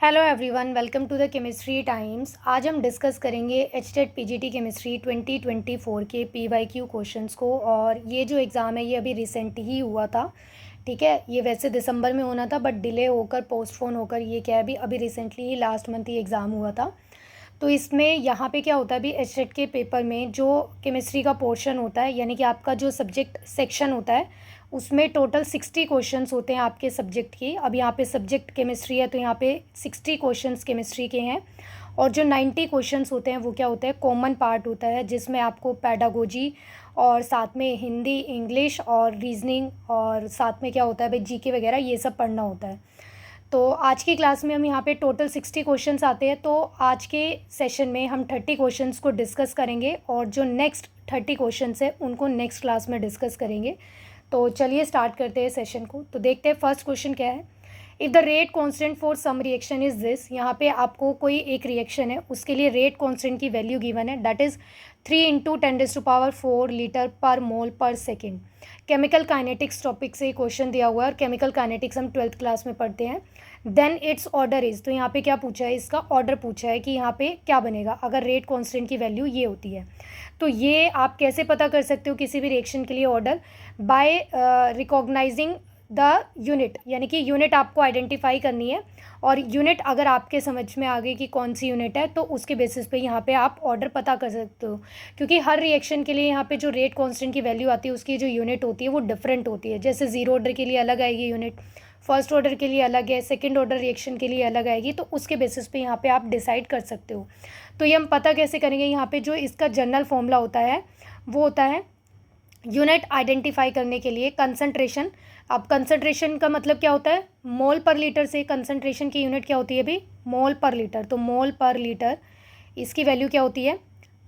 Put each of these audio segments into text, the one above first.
Hello everyone, welcome to the chemistry times. आज हम discuss करेंगे एचटेट पीजीटी केमिस्ट्री 2024 के पीवाईक्यू क्वेश्चंस को। और ये जो एग्ज़ाम है ये अभी रिसेंट ही हुआ था। ठीक है, ये वैसे दिसंबर में होना था बट डिले होकर पोस्टपोन होकर ये क्या है अभी रिसेंटली ही लास्ट मंथ ही एग्ज़ाम हुआ था। तो इसमें यहाँ पे क्या होता है, अभी एचटेट के पेपर में जो केमिस्ट्री का पोर्शन होता है यानी कि आपका जो सब्जेक्ट सेक्शन होता है उसमें टोटल 60 क्वेश्चंस होते हैं आपके सब्जेक्ट की। अब यहाँ पे सब्जेक्ट केमिस्ट्री है तो यहाँ पे 60 क्वेश्चंस केमिस्ट्री के हैं। और जो 90 क्वेश्चंस होते हैं वो क्या होता है, कॉमन पार्ट होता है जिसमें आपको पैडागोजी और साथ में हिंदी, इंग्लिश और रीजनिंग और साथ में क्या होता है भाई जीके वगैरह ये सब पढ़ना होता है। तो आज की क्लास में हम यहाँ पे टोटल 60 क्वेश्चंस आते हैं। तो आज के सेशन में हम 30 क्वेश्चंस को डिस्कस करेंगे और जो नेक्स्ट 30 क्वेश्चंस है उनको नेक्स्ट क्लास में डिस्कस करेंगे। तो चलिए स्टार्ट करते हैं सेशन को। तो देखते हैं फर्स्ट क्वेश्चन क्या है। If the rate constant for some reaction is this, यहाँ पे आपको कोई एक रिएक्शन है उसके लिए रेट कांस्टेंट की वैल्यू गिवन है, that is 3 × 10⁴ litre per mole per second. Chemical kinetics topic से क्वेश्चन दिया हुआ है और केमिकल काइनेटिक्स हम 12th क्लास में पढ़ते हैं। देन इट्स ऑर्डर इज़, तो यहाँ पे क्या पूछा है, इसका ऑर्डर पूछा है कि यहाँ पे क्या बनेगा अगर रेट कांस्टेंट की वैल्यू ये होती है। तो ये आप कैसे पता कर सकते हो किसी भी रिएक्शन के लिए order, by recognising the unit, यानी कि यूनिट आपको आइडेंटिफाई करनी है और यूनिट अगर आपके समझ में आ गई कि कौन सी यूनिट है तो उसके बेसिस पे यहाँ पे आप ऑर्डर पता कर सकते हो। क्योंकि हर रिएक्शन के लिए यहाँ पे जो रेट कांस्टेंट की वैल्यू आती है उसकी जो यूनिट होती है वो डिफरेंट होती है। जैसे ज़ीरो ऑर्डर के लिए अलग आएगी यूनिट, फर्स्ट ऑर्डर के लिए अलग है, सेकेंड ऑर्डर रिएक्शन के लिए अलग आएगी। तो उसके बेसिस पे यहाँ पे आप डिसाइड कर सकते हो। तो ये हम पता कैसे करेंगे, यहाँ पे जो इसका जनरल फॉर्मूला होता है वो होता है यूनिट आइडेंटिफाई करने के लिए कंसंट्रेशन। अब कंसंट्रेशन का मतलब क्या होता है, मोल पर लीटर से कंसंट्रेशन की यूनिट क्या होती है भाई, मोल पर लीटर। तो मोल पर लीटर इसकी वैल्यू क्या होती है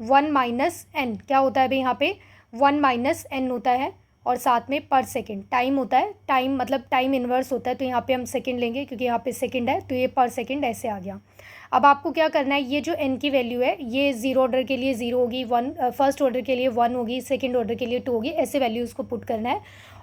1 - n, क्या होता है भाई यहाँ पे 1 - n होता है। और साथ में पर सेकंड टाइम होता है, टाइम मतलब टाइम इन्वर्स होता है तो यहाँ पे हम सेकंड लेंगे क्योंकि यहाँ पे सेकंड है तो ये पर सेकंड ऐसे आ गया। अब आपको क्या करना है, ये जो n की वैल्यू है ये ज़ीरो ऑर्डर के लिए 0 होगी, फर्स्ट ऑर्डर के लिए 1 होगी, सेकंड ऑर्डर के लिए 2 होगी, ऐसे वैल्यूज़ को पुट करना है।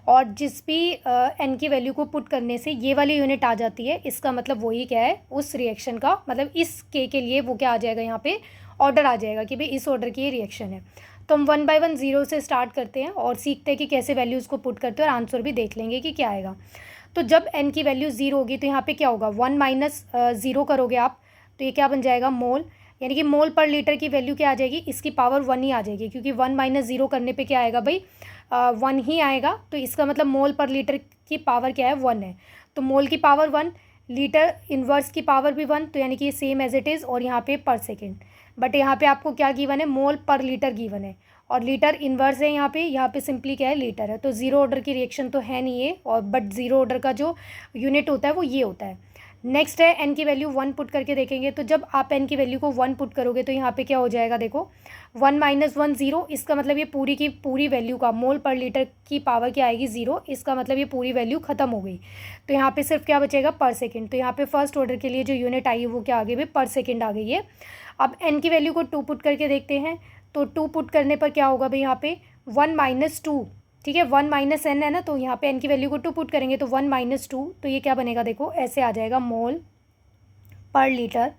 और जिस भी n की वैल्यू को पुट करने से ये वाली यूनिट आ जाती है, इसका मतलब वही क्या है उस रिएक्शन का मतलब इस के लिए वो क्या आ जाएगा यहाँ पे ऑर्डर आ जाएगा कि भाई इस ऑर्डर की ये रिएक्शन है। तो हम 1 बाय 1 0 से स्टार्ट करते हैं और सीखते हैं कि कैसे वैल्यूज़ को पुट करते हैं और आंसर भी देख लेंगे कि क्या आएगा। तो जब n की वैल्यू 0 होगी तो यहाँ पे क्या होगा 1 - 0 करोगे आप तो ये क्या बन जाएगा मोल, यानी कि मोल पर लीटर की वैल्यू क्या आ जाएगी, इसकी पावर 1 ही आ जाएगी क्योंकि 1 - 0 करने पे क्या आएगा भाई 1 ही आएगा। तो इसका मतलब मोल पर लीटर की पावर क्या है 1 है। तो मोल की पावर 1, लीटर इन्वर्स की पावर भी 1, तो यानी कि सेम एज इट इज़। और यहाँ पे पर सेकेंड, बट यहाँ पे आपको क्या गिवन है मोल पर लीटर गिवन है और लीटर इन्वर्स है यहाँ पे सिंपली क्या है लीटर है। तो ज़ीरो ऑर्डर की रिएक्शन तो है नहीं ये, और बट ज़ीरो ऑर्डर का जो यूनिट होता है वो ये होता है। नेक्स्ट है n की वैल्यू 1 पुट करके देखेंगे। तो जब आप n की वैल्यू को 1 पुट करोगे तो यहाँ पे क्या हो जाएगा देखो 1 - 1 0, इसका मतलब ये पूरी की पूरी वैल्यू का मोल पर लीटर की पावर क्या आएगी 0, इसका मतलब ये पूरी वैल्यू ख़त्म हो गई। तो यहाँ पे सिर्फ क्या बचेगा पर सेकेंड। तो यहाँ पे फर्स्ट ऑर्डर के लिए जो यूनिट आई है वो क्या आ गई भाई पर सेकेंड आ गई है। अब n की वैल्यू को 2 पुट करके देखते हैं। तो 2 पुट करने पर क्या होगा भाई यहाँ पे 1 - 2, ठीक है 1 - n है ना, तो यहाँ पे n की वैल्यू को 2 पुट करेंगे तो 1 - 2, तो ये क्या बनेगा देखो ऐसे आ जाएगा मोल पर लीटर।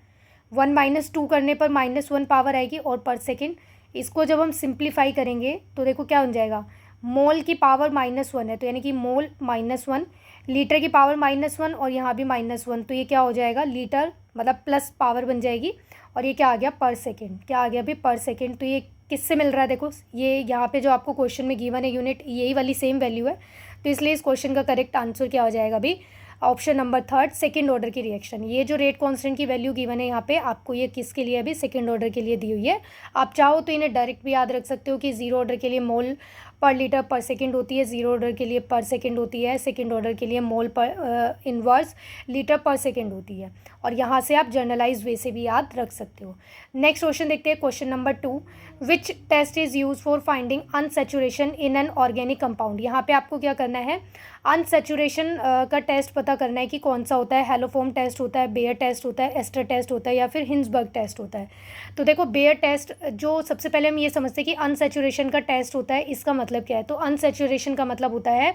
1 - 2 करने पर -1 पावर आएगी और पर सेकेंड। इसको जब हम सिंप्लीफाई करेंगे तो देखो क्या बन जाएगा मोल की पावर -1 है तो यानी कि मोल -1, लीटर की पावर -1 और यहाँ भी -1, तो ये क्या हो जाएगा लीटर मतलब प्लस पावर बन जाएगी। और ये क्या आ गया पर सेकेंड, क्या आ गया अभी पर सेकेंड। तो ये किससे मिल रहा है देखो, ये यहाँ पे जो आपको क्वेश्चन में गिवन है यूनिट यही वाली सेम वैल्यू है। तो इसलिए इस क्वेश्चन का करेक्ट आंसर क्या हो जाएगा अभी ऑप्शन नंबर 3 सेकंड ऑर्डर की रिएक्शन। ये जो रेट कांस्टेंट की वैल्यू गिवन है यहाँ पे आपको ये किसके लिए अभी सेकंड ऑर्डर के लिए दी हुई है। आप चाहो तो इन्हें डायरेक्ट भी याद रख सकते हो कि ज़ीरो ऑर्डर के लिए मोल पर लीटर पर सेकंड होती है, ज़ीरो ऑर्डर के लिए पर सेकंड होती है, सेकंड ऑर्डर के लिए मोल पर इन्वर्स लीटर पर सेकंड होती है। और यहाँ से आप जर्नलाइज वे से भी याद रख सकते हो। नेक्स्ट क्वेश्चन देखते हैं, question number 2, which test is use for finding unsaturation in an organic compound. यहाँ पे आपको क्या करना है अनसेचुरेशन का टेस्ट पता करना है कि कौन सा होता है, हेलोफोम टेस्ट होता है, बेयर टेस्ट होता है, एस्टर टेस्ट होता है या फिर हिंसबर्ग टेस्ट होता है। तो देखो बेयर टेस्ट जो सबसे पहले हम ये समझते हैं कि अनसेचुरेशन का टेस्ट होता है, इसका मतलब मतलब क्या है? तो अनसैचुरेशन का मतलब होता है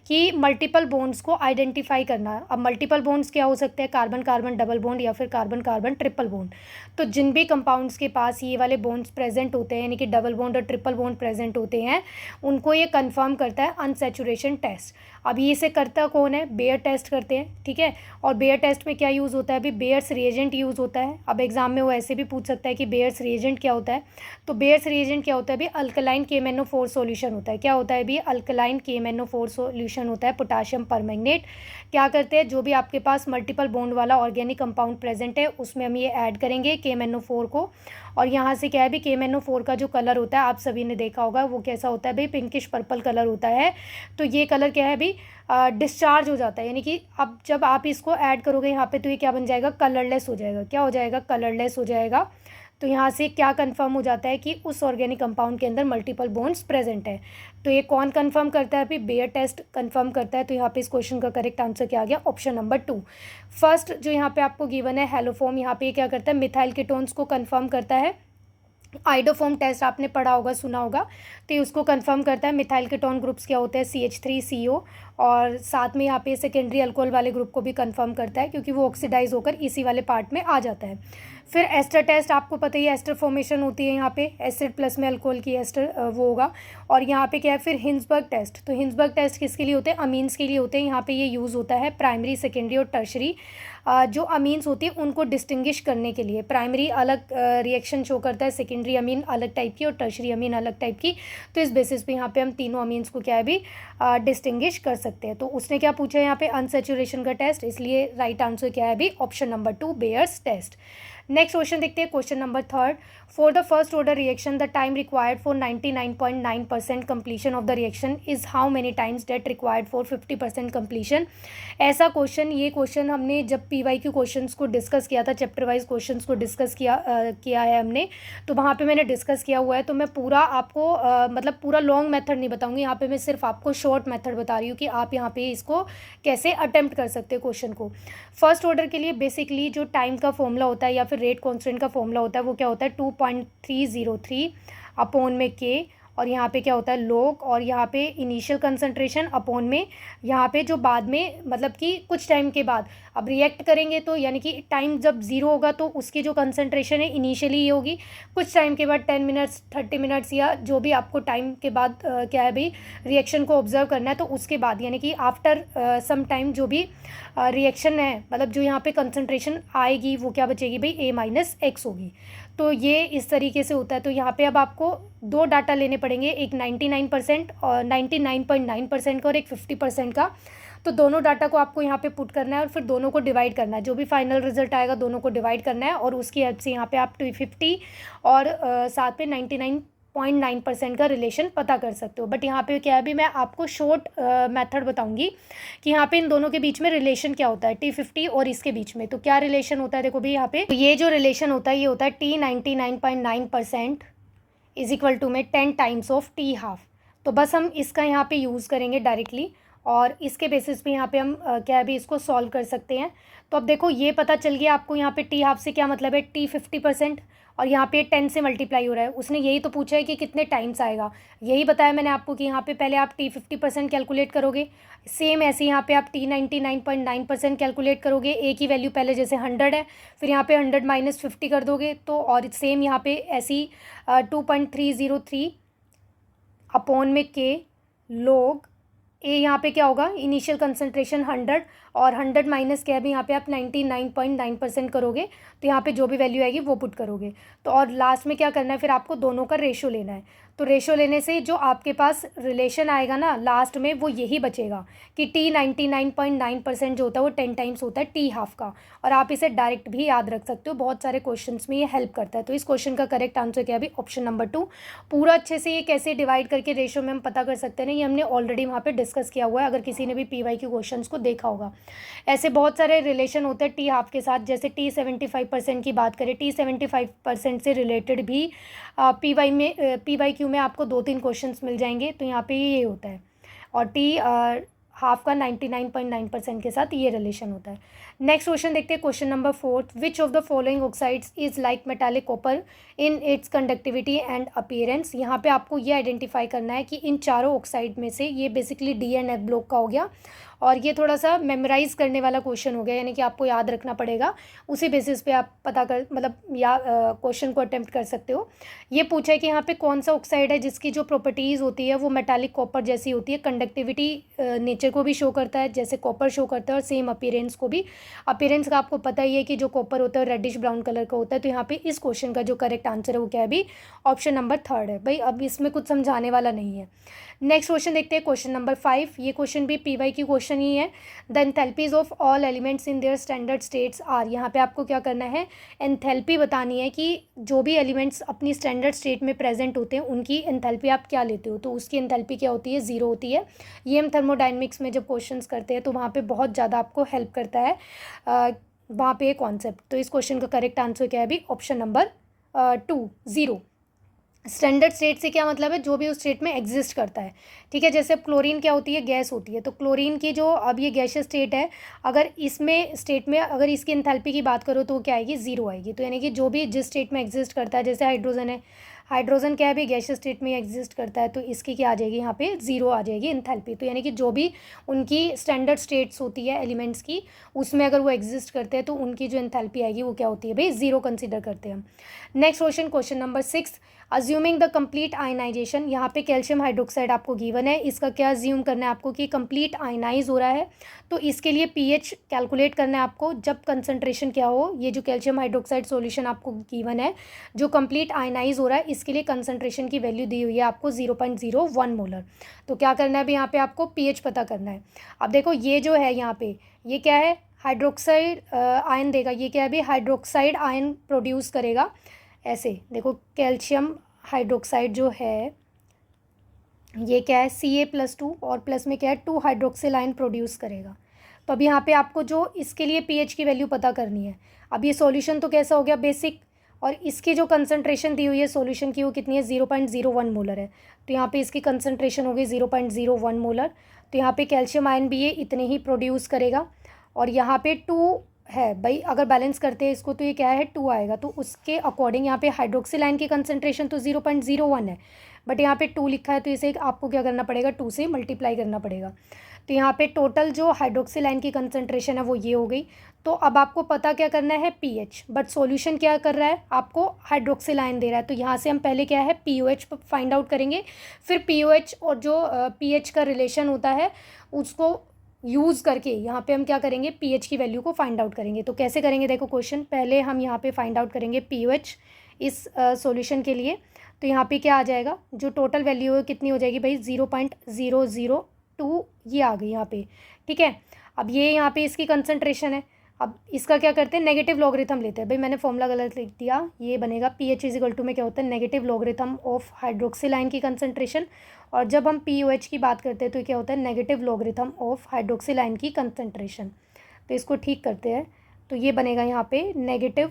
कि मल्टीपल बॉन्ड्स को आइडेंटिफाई करना। अब मल्टीपल बॉन्ड्स क्या हो सकते हैं? कार्बन कार्बन डबल बॉन्ड या फिर कार्बन कार्बन ट्रिपल बॉन्ड। तो जिन भी कंपाउंड्स के पास ये वाले बॉन्ड्स प्रेजेंट होते हैं, यानी कि डबल बॉन्ड और ट्रिपल बॉन्ड प्रेजेंट होते हैं, उनको ये कंफर्म करता है अनसैचुरेशन टेस्ट। अभी इसे करता कौन है? बेयर टेस्ट करते हैं, ठीक है। और बेयर टेस्ट में क्या यूज़ होता है? अभी बेयर्स रिएजेंट यूज़ होता है। अब एग्जाम में वो ऐसे भी पूछ सकता है कि बेयर्स रिएजेंट क्या होता है। तो बेयर्स रिएजेंट क्या होता है? अभी अल्कलाइन KMnO4 सॉल्यूशन होता है। क्या होता है? अभी अल्कलाइन KMnO4 सॉल्यूशन होता है, पोटाशियम परमैंगनेट। क्या करते हैं? जो भी आपके पास मल्टीपल बॉन्ड वाला ऑर्गेनिक कंपाउंड प्रेजेंट है उसमें हम ये ऐड करेंगे KMnO4 को। और यहाँ से क्या है? भी KMnO4 का जो कलर होता है आप सभी ने देखा होगा वो कैसा होता है? भाई पिंकिश पर्पल कलर होता है। तो ये कलर क्या है? भी डिस्चार्ज हो जाता है, यानी कि अब जब आप इसको ऐड करोगे यहाँ पे तो ये क्या बन जाएगा? कलरलेस हो जाएगा। क्या हो जाएगा? कलरलेस हो जाएगा। तो यहाँ से क्या कंफर्म हो जाता है कि उस ऑर्गेनिक कंपाउंड के अंदर मल्टीपल बॉन्ड्स प्रेजेंट है। तो ये कौन कंफर्म करता है? अभी बेयर टेस्ट कंफर्म करता है। तो यहाँ पे इस क्वेश्चन का करेक्ट आंसर क्या आ गया? Option number 2। फर्स्ट जो यहाँ पे आपको गिवन है हेलोफॉर्म, यहाँ पे क्या करता है? मिथाइल कीटोन्स को कंफर्म करता है। आइडोफॉर्म टेस्ट आपने पढ़ा होगा, सुना होगा, तो ये उसको कंफर्म करता है। मिथाइल कीटोन ग्रुप्स क्या होते हैं? CH3CO। और साथ में यहाँ पे सेकेंडरी अल्कोहल वाले ग्रुप को भी कंफर्म करता है क्योंकि वो ऑक्सीडाइज होकर इसी वाले पार्ट में आ जाता है। फिर एस्टर टेस्ट आपको पता ही है, एस्टर फॉर्मेशन होती है यहाँ पे, एसिड प्लस में अल्कोहल की एस्टर वो होगा। और यहाँ पे क्या है? फिर हिंसबर्ग टेस्ट। तो हिंसबर्ग टेस्ट किसके लिए होते हैं? अमीन्स के लिए होते हैं। यहाँ पे ये यूज़ होता है प्राइमरी, सेकेंडरी और टर्शरी जो अमीन्स होती है उनको डिस्टिंग्विश करने के लिए। प्राइमरी अलग रिएक्शन शो करता है, सेकेंडरी अमीन अलग टाइप की और टर्शरी अमीन अलग टाइप की। तो इस बेसिस पे यहाँ पे हम तीनों अमीन्स को क्या है भी डिस्टिंग्विश कर सकते हैं। तो उसने क्या पूछा है यहाँ पे? अनसैचुरेशन का टेस्ट, इसलिए राइट आंसर क्या है भी? Option number 2 Baeyer's test. Next question देखते हैं, question number 3। For the first order reaction the time required for 99.9% completion of the reaction is how many times that required for 50% completion. ऐसा question, ये question हमने जब PYQ questions को discuss किया था, chapter wise questions को discuss किया है हमने, तो वहाँ पे मैंने डिस्कस किया हुआ है। तो मैं पूरा आपको मतलब पूरा लॉन्ग मेथड नहीं बताऊँगी, यहाँ पे मैं सिर्फ आपको शॉर्ट मेथड बता रही हूँ कि आप यहाँ पे इसको कैसे अटेम्प्ट कर सकते हो क्वेश्चन को। फर्स्ट ऑर्डर के लिए बेसिकली जो टाइम का फॉर्मूला होता है या फिर रेट कॉन्स्टेंट का फॉर्मूला होता है वो क्या होता है? 2.303 अपॉन में K, और यहाँ पे क्या होता है? लॉग, और यहाँ पे इनिशियल कंसंट्रेशन अपॉन में यहाँ पे जो बाद में मतलब कि कुछ टाइम के बाद अब रिएक्ट करेंगे तो यानी कि टाइम जब 0 होगा तो उसकी जो कंसंट्रेशन है इनिशियली ये होगी, कुछ टाइम के बाद 10 मिनट्स 30 मिनट्स या जो भी आपको टाइम के बाद क्या है भाई रिएक्शन को ऑब्जर्व करना है, तो उसके बाद यानी कि आफ्टर सम टाइम जो भी रिएक्शन है मतलब जो यहाँ पे कंसंट्रेशन आएगी वो क्या बचेगी भाई? A-X होगी। तो ये इस तरीके से होता है। तो यहाँ पे अब आपको दो डाटा लेने पड़ेंगे, एक 99% और 99.9% का और एक 50% का। तो दोनों डाटा को आपको यहाँ पे पुट करना है और फिर दोनों को डिवाइड करना है, जो भी फाइनल रिजल्ट आएगा दोनों को डिवाइड करना है, और उसकी हेल्प से यहाँ पे आप 250 और साथ में 99.9% का रिलेशन पता कर सकते हो। बट यहाँ पे क्या है भी मैं आपको शॉर्ट मेथड बताऊंगी कि यहाँ पे इन दोनों के बीच में रिलेशन क्या होता है, T50 और इसके बीच में। तो क्या रिलेशन होता है? देखो भी यहाँ पे तो ये जो रिलेशन होता है ये होता है T99.9% इज इक्वल टू में 10 टाइम्स ऑफ T हाफ। तो बस हम इसका यहाँ पे यूज़ करेंगे डायरेक्टली और इसके बेसिस पे यहाँ पे हम क्या है भी इसको सॉल्व कर सकते हैं। तो अब देखो ये पता चल गया आपको यहाँ पे T हाफ से क्या मतलब है? T50% और यहाँ पे 10 से मल्टीप्लाई हो रहा है। उसने यही तो पूछा है कि कितने टाइम्स आएगा, यही बताया मैंने आपको कि यहाँ पे पहले आप T50% कैलकुलेट करोगे, सेम ऐसे यहाँ पे आप T99.9% कैलकुलेट करोगे। ए की वैल्यू पहले जैसे 100 है, फिर यहाँ पे 100 माइनस 50 कर दोगे तो और सेम यहाँ पे ऐसी 2.303 अपॉन में K लॉग ए, यहाँ पे क्या होगा? इनिशियल कंसंट्रेशन 100 और 100 माइनस क्या है भी यहाँ पे आप 99.9% करोगे, तो यहाँ पे जो भी वैल्यू आएगी वो पुट करोगे। तो और लास्ट में क्या करना है? फिर आपको दोनों का रेशो लेना है। तो रेशो लेने से जो आपके पास रिलेशन आएगा ना लास्ट में वो यही बचेगा कि T99.9% जो होता है वो 10 टाइम्स होता है T हाफ का। और आप इसे डायरेक्ट भी याद रख सकते हो, बहुत सारे क्वेश्चंस में ये हेल्प करता है। तो इस क्वेश्चन का करेक्ट आंसर क्या है भी? Option number 2। पूरा अच्छे से ये कैसे डिवाइड करके रेशो में हम पता कर सकते हैं ना, ये हमने ऑलरेडी वहाँ पे डिस्कस किया हुआ है, अगर किसी ने भी PYQ क्वेश्चंस को देखा होगा। ऐसे बहुत सारे रिलेशन होते हैं T हाफ के साथ, जैसे T75% की बात करें, T75% से रिलेटेड भी PYQ में आपको 2-3 क्वेश्चंस मिल जाएंगे। तो यहाँ पे ये होता है और T हाफ का 99.9% के साथ ये रिलेशन होता है। नेक्स्ट क्वेश्चन देखते हैं, question number 4, which of the following oxides is like metallic copper in its conductivity and appearance. यहाँ पे आपको ये आइडेंटिफाई करना है कि इन चारों ऑक्साइड में से ये basically D and F block का हो गया, और ये थोड़ा सा मेमोराइज करने वाला क्वेश्चन हो गया, यानी कि आपको याद रखना पड़ेगा, उसी बेसिस पे आप पता कर मतलब या क्वेश्चन को अटेम्प्ट कर सकते हो। ये पूछा है कि यहाँ पे कौन सा ऑक्साइड है जिसकी जो प्रॉपर्टीज़ होती है वो मेटालिक कॉपर जैसी होती है, कंडक्टिविटी नेचर को भी शो करता है जैसे कॉपर शो करता है, और सेम अपीयरेंस को भी। अपीयरेंस का आपको पता ही है कि जो कॉपर होता है रेडिश ब्राउन कलर का होता है। तो यहाँ पे इस क्वेश्चन का जो करेक्ट आंसर है वो क्या है भी, ऑप्शन नंबर 3 है। भाई अब इसमें कुछ समझाने वाला नहीं है। नेक्स्ट क्वेश्चन देखते हैं, क्वेश्चन नंबर 5। ये क्वेश्चन भी पीवाई की क्वेश्चन ही है। The enthalpies of all elements in their standard states are. यहाँ पे आपको क्या करना है, एंथैल्पी बतानी है कि जो भी एलिमेंट्स अपनी स्टैंडर्ड स्टेट में प्रेजेंट होते हैं उनकी एंथैल्पी आप क्या लेते हो। तो उसकी एंथैल्पी क्या होती है, 0 होती है। ये हम थर्मोडायनेमिक्स में जब क्वेश्चंस करते हैं तो वहाँ पे बहुत ज़्यादा आपको हेल्प करता है वहाँ पे कॉन्सेप्ट। तो इस क्वेश्चन का करेक्ट आंसर क्या है भी, ऑप्शन नंबर 2, 0। स्टैंडर्ड स्टेट से क्या मतलब है, जो भी उस स्टेट में एग्जिस्ट करता है। ठीक है, जैसे क्लोरीन क्या होती है, गैस होती है। तो क्लोरीन की जो अब ये गैसियस स्टेट है, अगर इसमें स्टेट में अगर इसकी एंथैल्पी की बात करो तो वो क्या आएगी, 0 आएगी। तो यानी कि जो भी जिस स्टेट में एग्जिस्ट करता है, जैसे हाइड्रोजन है, हाइड्रोजन क्या है भी, गैसियस स्टेट में एग्जिस्ट करता है, तो इसकी क्या आ जाएगी, यहाँ पे 0 आ जाएगी एंथैल्पी। तो यानी कि जो भी उनकी स्टैंडर्ड स्टेट्स होती है एलिमेंट्स की, उसमें अगर वो एग्जिस्ट करते हैं तो उनकी जो एंथैल्पी आएगी वो क्या होती है भाई, 0 कंसिडर करते हैं हम। Next question, question number 6, assuming the complete ionisation. यहाँ पे कैल्शियम हाइड्रोक्साइड आपको गिवन है, इसका क्या अज्यूम करना है आपको कि कंप्लीट आयनाइज हो रहा है। तो इसके लिए पीएच कैलकुलेट करना है आपको, जब कंसंट्रेशन क्या हो, ये जो कैल्शियम हाइड्रोक्साइड सॉल्यूशन आपको गिवन है जो कंप्लीट आयनाइज हो रहा है, इसके लिए कंसंट्रेशन की वैल्यू दी हुई है आपको 0.01 मोलर। तो क्या करना है अभी, यहाँ पे आपको पीएच पता करना है। अब देखो ये जो है यहाँ पे, ये क्या है, हाइड्रोक्साइड आयन देगा, ये क्या है भी, हाइड्रोक्साइड आयन प्रोड्यूस करेगा। ऐसे देखो, कैल्शियम हाइड्रोक्साइड जो है ये क्या है, Ca+2 और प्लस में क्या है 2 हाइड्रोक्सिल आयन प्रोड्यूस करेगा। तो अब यहाँ पे आपको जो इसके लिए पीएच की वैल्यू पता करनी है। अब ये सॉल्यूशन तो कैसा हो गया, बेसिक, और इसकी जो कंसंट्रेशन दी हुई है सॉल्यूशन की वो कितनी है, 0.01 मोलर है। तो यहाँ पे इसकी कंसंट्रेशन होगी 0.01 मोलर। तो यहाँ पे कैल्शियम आयन भी ये इतने ही प्रोड्यूस करेगा, और यहाँ पे 2 है भाई, अगर बैलेंस करते हैं इसको तो ये क्या है, 2 आएगा। तो उसके अकॉर्डिंग यहाँ पे हाइड्रोक्सिल आयन की कंसंट्रेशन तो 0.01 है, बट यहाँ पे 2 लिखा है तो इसे आपको क्या करना पड़ेगा, 2 से मल्टीप्लाई करना पड़ेगा। तो यहाँ पे टोटल जो हाइड्रोक्सिल आयन की कंसंट्रेशन है वो ये हो गई। तो अब आपको पता क्या करना है, पीएच, बट सॉल्यूशन क्या कर रहा है, आपको हाइड्रोक्सिल आयन दे रहा है। तो यहाँ से हम पहले क्या है, पीओएच फाइंड आउट करेंगे, फिर पीओएच और जो पीएच का रिलेशन होता है उसको यूज़ करके यहाँ पे हम क्या करेंगे, पीएच की वैल्यू को फाइंड आउट करेंगे। तो कैसे करेंगे, देखो क्वेश्चन, पहले हम यहाँ पे फाइंड आउट करेंगे पीओएच इस सॉल्यूशन के लिए। तो यहाँ पे क्या आ जाएगा, जो टोटल वैल्यू है कितनी हो जाएगी भाई, 0.002 ये आ गई यहाँ पे। ठीक है, अब ये यहाँ पे इसकी कंसंट्रेशन है। अब इसका क्या करते हैं, नेगेटिव लॉगरिथम लेते हैं। भाई मैंने फॉर्मूला गलत लिख दिया, ये बनेगा पीएच इजिकल टू में क्या होता है, negative logarithm of hydroxyl ion की कंसंट्रेशन, और जब हम पीओएच की बात करते हैं तो क्या होता है, negative logarithm of hydroxyl ion की कंसंट्रेशन। तो इसको ठीक करते हैं, तो ये बनेगा यहाँ पे negative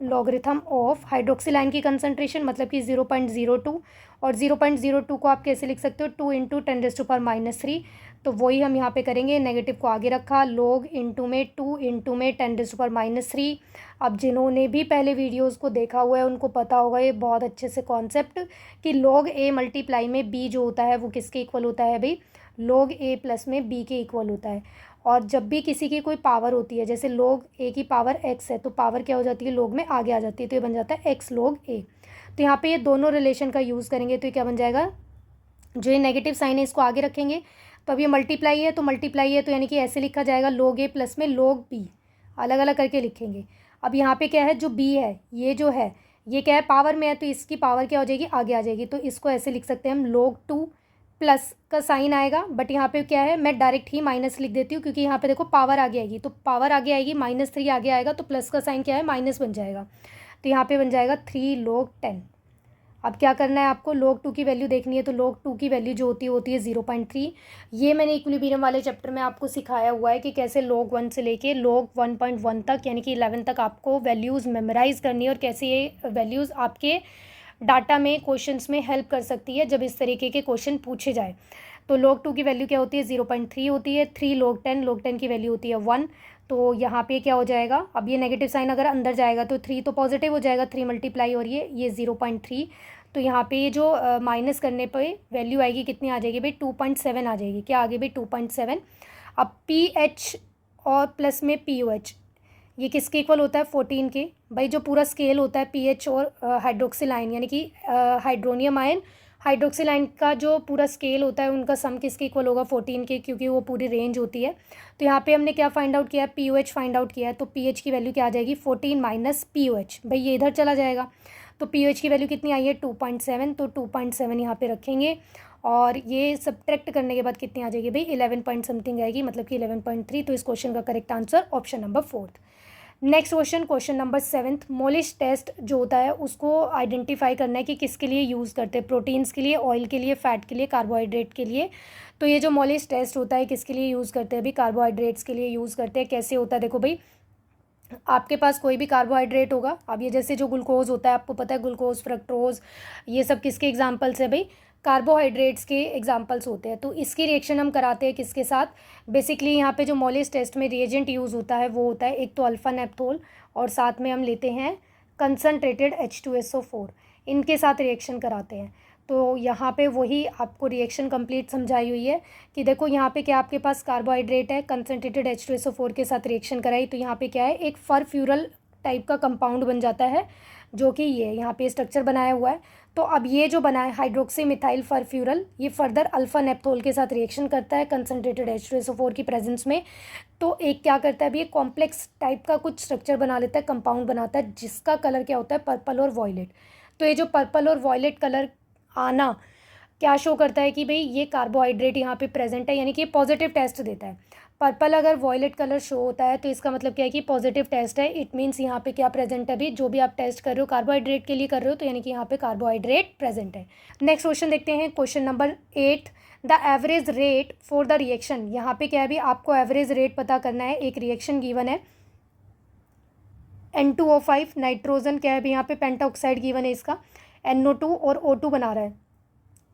logarithm of hydroxyl ion की कंसंट्रेशन, मतलब कि 0.02, और 0.02 को आप कैसे लिख सकते हो, 2 × 10⁻³ तो वही हम यहाँ पे करेंगे, नेगेटिव को आगे रखा, log इंटू में 2 इंटू में 10⁻³ अब जिन्होंने भी पहले वीडियोस को देखा हुआ है उनको पता होगा ये बहुत अच्छे से कॉन्सेप्ट कि log a मल्टीप्लाई में b जो होता है वो किसके इक्वल होता है भाई, log a प्लस में b के इक्वल होता है। और जब भी किसी की कोई पावर होती है, जैसे log a की पावर x है, तो पावर क्या हो जाती है, log में आगे आ जाती है, तो ये बन जाता है x log a। तो यहाँ पे ये दोनों रिलेशन का यूज़ करेंगे, तो ये क्या बन जाएगा, जो ये नेगेटिव साइन है इसको आगे रखेंगे, तो अब ये मल्टीप्लाई है तो यानी कि ऐसे लिखा जाएगा log a प्लस में log b, अलग अलग करके लिखेंगे। अब यहाँ पे क्या है, जो b है ये जो है ये क्या है, पावर में है, तो इसकी पावर क्या हो जाएगी, आगे आ जाएगी। तो इसको ऐसे लिख सकते हैं हम, log 2 प्लस का साइन आएगा, बट यहाँ पे क्या है, मैं डायरेक्ट ही माइनस लिख देती हूँ क्योंकि यहाँ पे देखो पावर आगे आएगी, तो पावर आगे आएगी, -3 आगे आएगा, तो प्लस का साइन क्या है, माइनस बन जाएगा। तो यहाँ पे बन जाएगा 3 log 10। अब क्या करना है आपको, log 2 की वैल्यू देखनी है, तो log 2 की वैल्यू जो होती है 0.3। ये मैंने इक्विलिब्रियम वाले चैप्टर में आपको सिखाया हुआ है कि कैसे log 1 से लेके log 1.1 तक यानी कि 11 तक आपको वैल्यूज़ मेमोराइज़ करनी है, और कैसे ये वैल्यूज़ आपके डाटा में क्वेश्चंस में हेल्प कर सकती है जब इस तरीके के क्वेश्चन पूछे जाए। तो log 2 की वैल्यू क्या होती है, 0.3 होती है। 3 log 10 की वैल्यू होती है 1, तो यहाँ पे क्या हो जाएगा, अब ये नेगेटिव साइन अगर अंदर जाएगा तो 3 तो पॉजिटिव हो जाएगा, 3 मल्टीप्लाई और ये 0.3। तो यहाँ पे ये जो माइनस करने पे वैल्यू आएगी कितनी आ जाएगी भाई, 2.7 आ जाएगी। क्या आ गई भाई, 2.7। अब PH और प्लस में POH ये किसके इक्वल होता है, 14 के। भाई जो पूरा स्केल होता है PH और हाइड्रोक्सिल आयन यानी कि हाइड्रोनियम आयन हाइड्रोक्सिल आयन का जो पूरा स्केल होता है उनका सम किसके इक्वल होगा, 14 के, क्योंकि वो पूरी रेंज होती है। तो यहाँ पे हमने क्या फाइंड आउट किया है, POH फाइंड आउट किया है। तो PH की वैल्यू क्या आ जाएगी, 14 माइनस POH। भाई ये इधर चला जाएगा, तो POH की वैल्यू कितनी आई है, 2.7। तो 2.7 यहाँ पे रखेंगे और ये सब्ट्रैक्ट करने के बाद कितनी आ जाएगी भाई, 11 पॉइंट समथिंग आएगी, मतलब कि 11.3। तो इस क्वेश्चन का correct answer option number 4। Next question number 7। Molisch test जो होता है उसको आइडेंटिफाई करना है कि किसके लिए यूज़ करते हैं, प्रोटीन्स के लिए, ऑयल के लिए, फैट के लिए, कार्बोहाइड्रेट के लिए। तो ये जो मोलिश टेस्ट होता है किसके लिए यूज़ करते हैं अभी, कार्बोहाइड्रेट्स के लिए यूज़ करते हैं। कैसे होता है, देखो भाई आपके पास कोई भी कार्बोहाइड्रेट होगा, अब ये जैसे जो ग्लूकोज होता है, आपको पता है ग्लूकोज, फ्रक्टोज, ये सब किसके एग्जाम्पल्स है भाई, कार्बोहाइड्रेट्स के एग्जाम्पल्स होते हैं। तो इसकी रिएक्शन हम कराते हैं किसके साथ, बेसिकली यहाँ पे जो मोलिस टेस्ट में रिएजेंट यूज़ होता है वो होता है एक तो अल्फा नेप्थोल और साथ में हम लेते हैं कंसनट्रेटेड H2SO4, इनके साथ रिएक्शन कराते हैं। तो यहाँ पे वही आपको रिएक्शन कंप्लीट समझाई हुई है कि देखो यहाँ पे क्या आपके पास कार्बोहाइड्रेट है, कंसनट्रेटेड H2SO4 के साथ रिएक्शन कराई, तो यहाँ पे क्या है, एक फरफ्यूरल टाइप का कंपाउंड बन जाता है, जो कि ये यहाँ पे स्ट्रक्चर बनाया हुआ है। तो अब ये जो बना है हाइड्रोक्सी मिथाइल फरफ्यूरल, ये फर्दर अल्फा नेप्थोल के साथ रिएक्शन करता है कंसनट्रेटेड H2SO4 की प्रेजेंस में। तो एक क्या करता है अभी, ये कॉम्प्लेक्स टाइप का कुछ स्ट्रक्चर बना लेता है, कंपाउंड बनाता है, जिसका कलर क्या होता है, पर्पल और वॉयलेट। तो ये जो पर्पल और वॉयलेट कलर आना क्या शो करता है कि भाई ये कार्बोहाइड्रेट यहाँ पे प्रेजेंट है, यानी कि ये पॉजिटिव टेस्ट देता है। पर्पल अगर वॉयलेट कलर शो होता है तो इसका मतलब क्या है कि पॉजिटिव टेस्ट है। इट मीन्स यहाँ पे क्या प्रेजेंट है, अभी जो भी आप टेस्ट कर रहे हो कार्बोहाइड्रेट के लिए कर रहे हो, तो यानी कि यहाँ पे कार्बोहाइड्रेट प्रेजेंट है। नेक्स्ट क्वेश्चन देखते हैं, question number 8। The average rate for the reaction, यहाँ पे क्या है अभी आपको एवरेज रेट पता करना है। एक रिएक्शन गिवन है N2O5 नाइट्रोजन, क्या है अभी यहाँ पे पेंटाऑक्साइड गिवन है, इसका NO2 और O2 बना रहा है।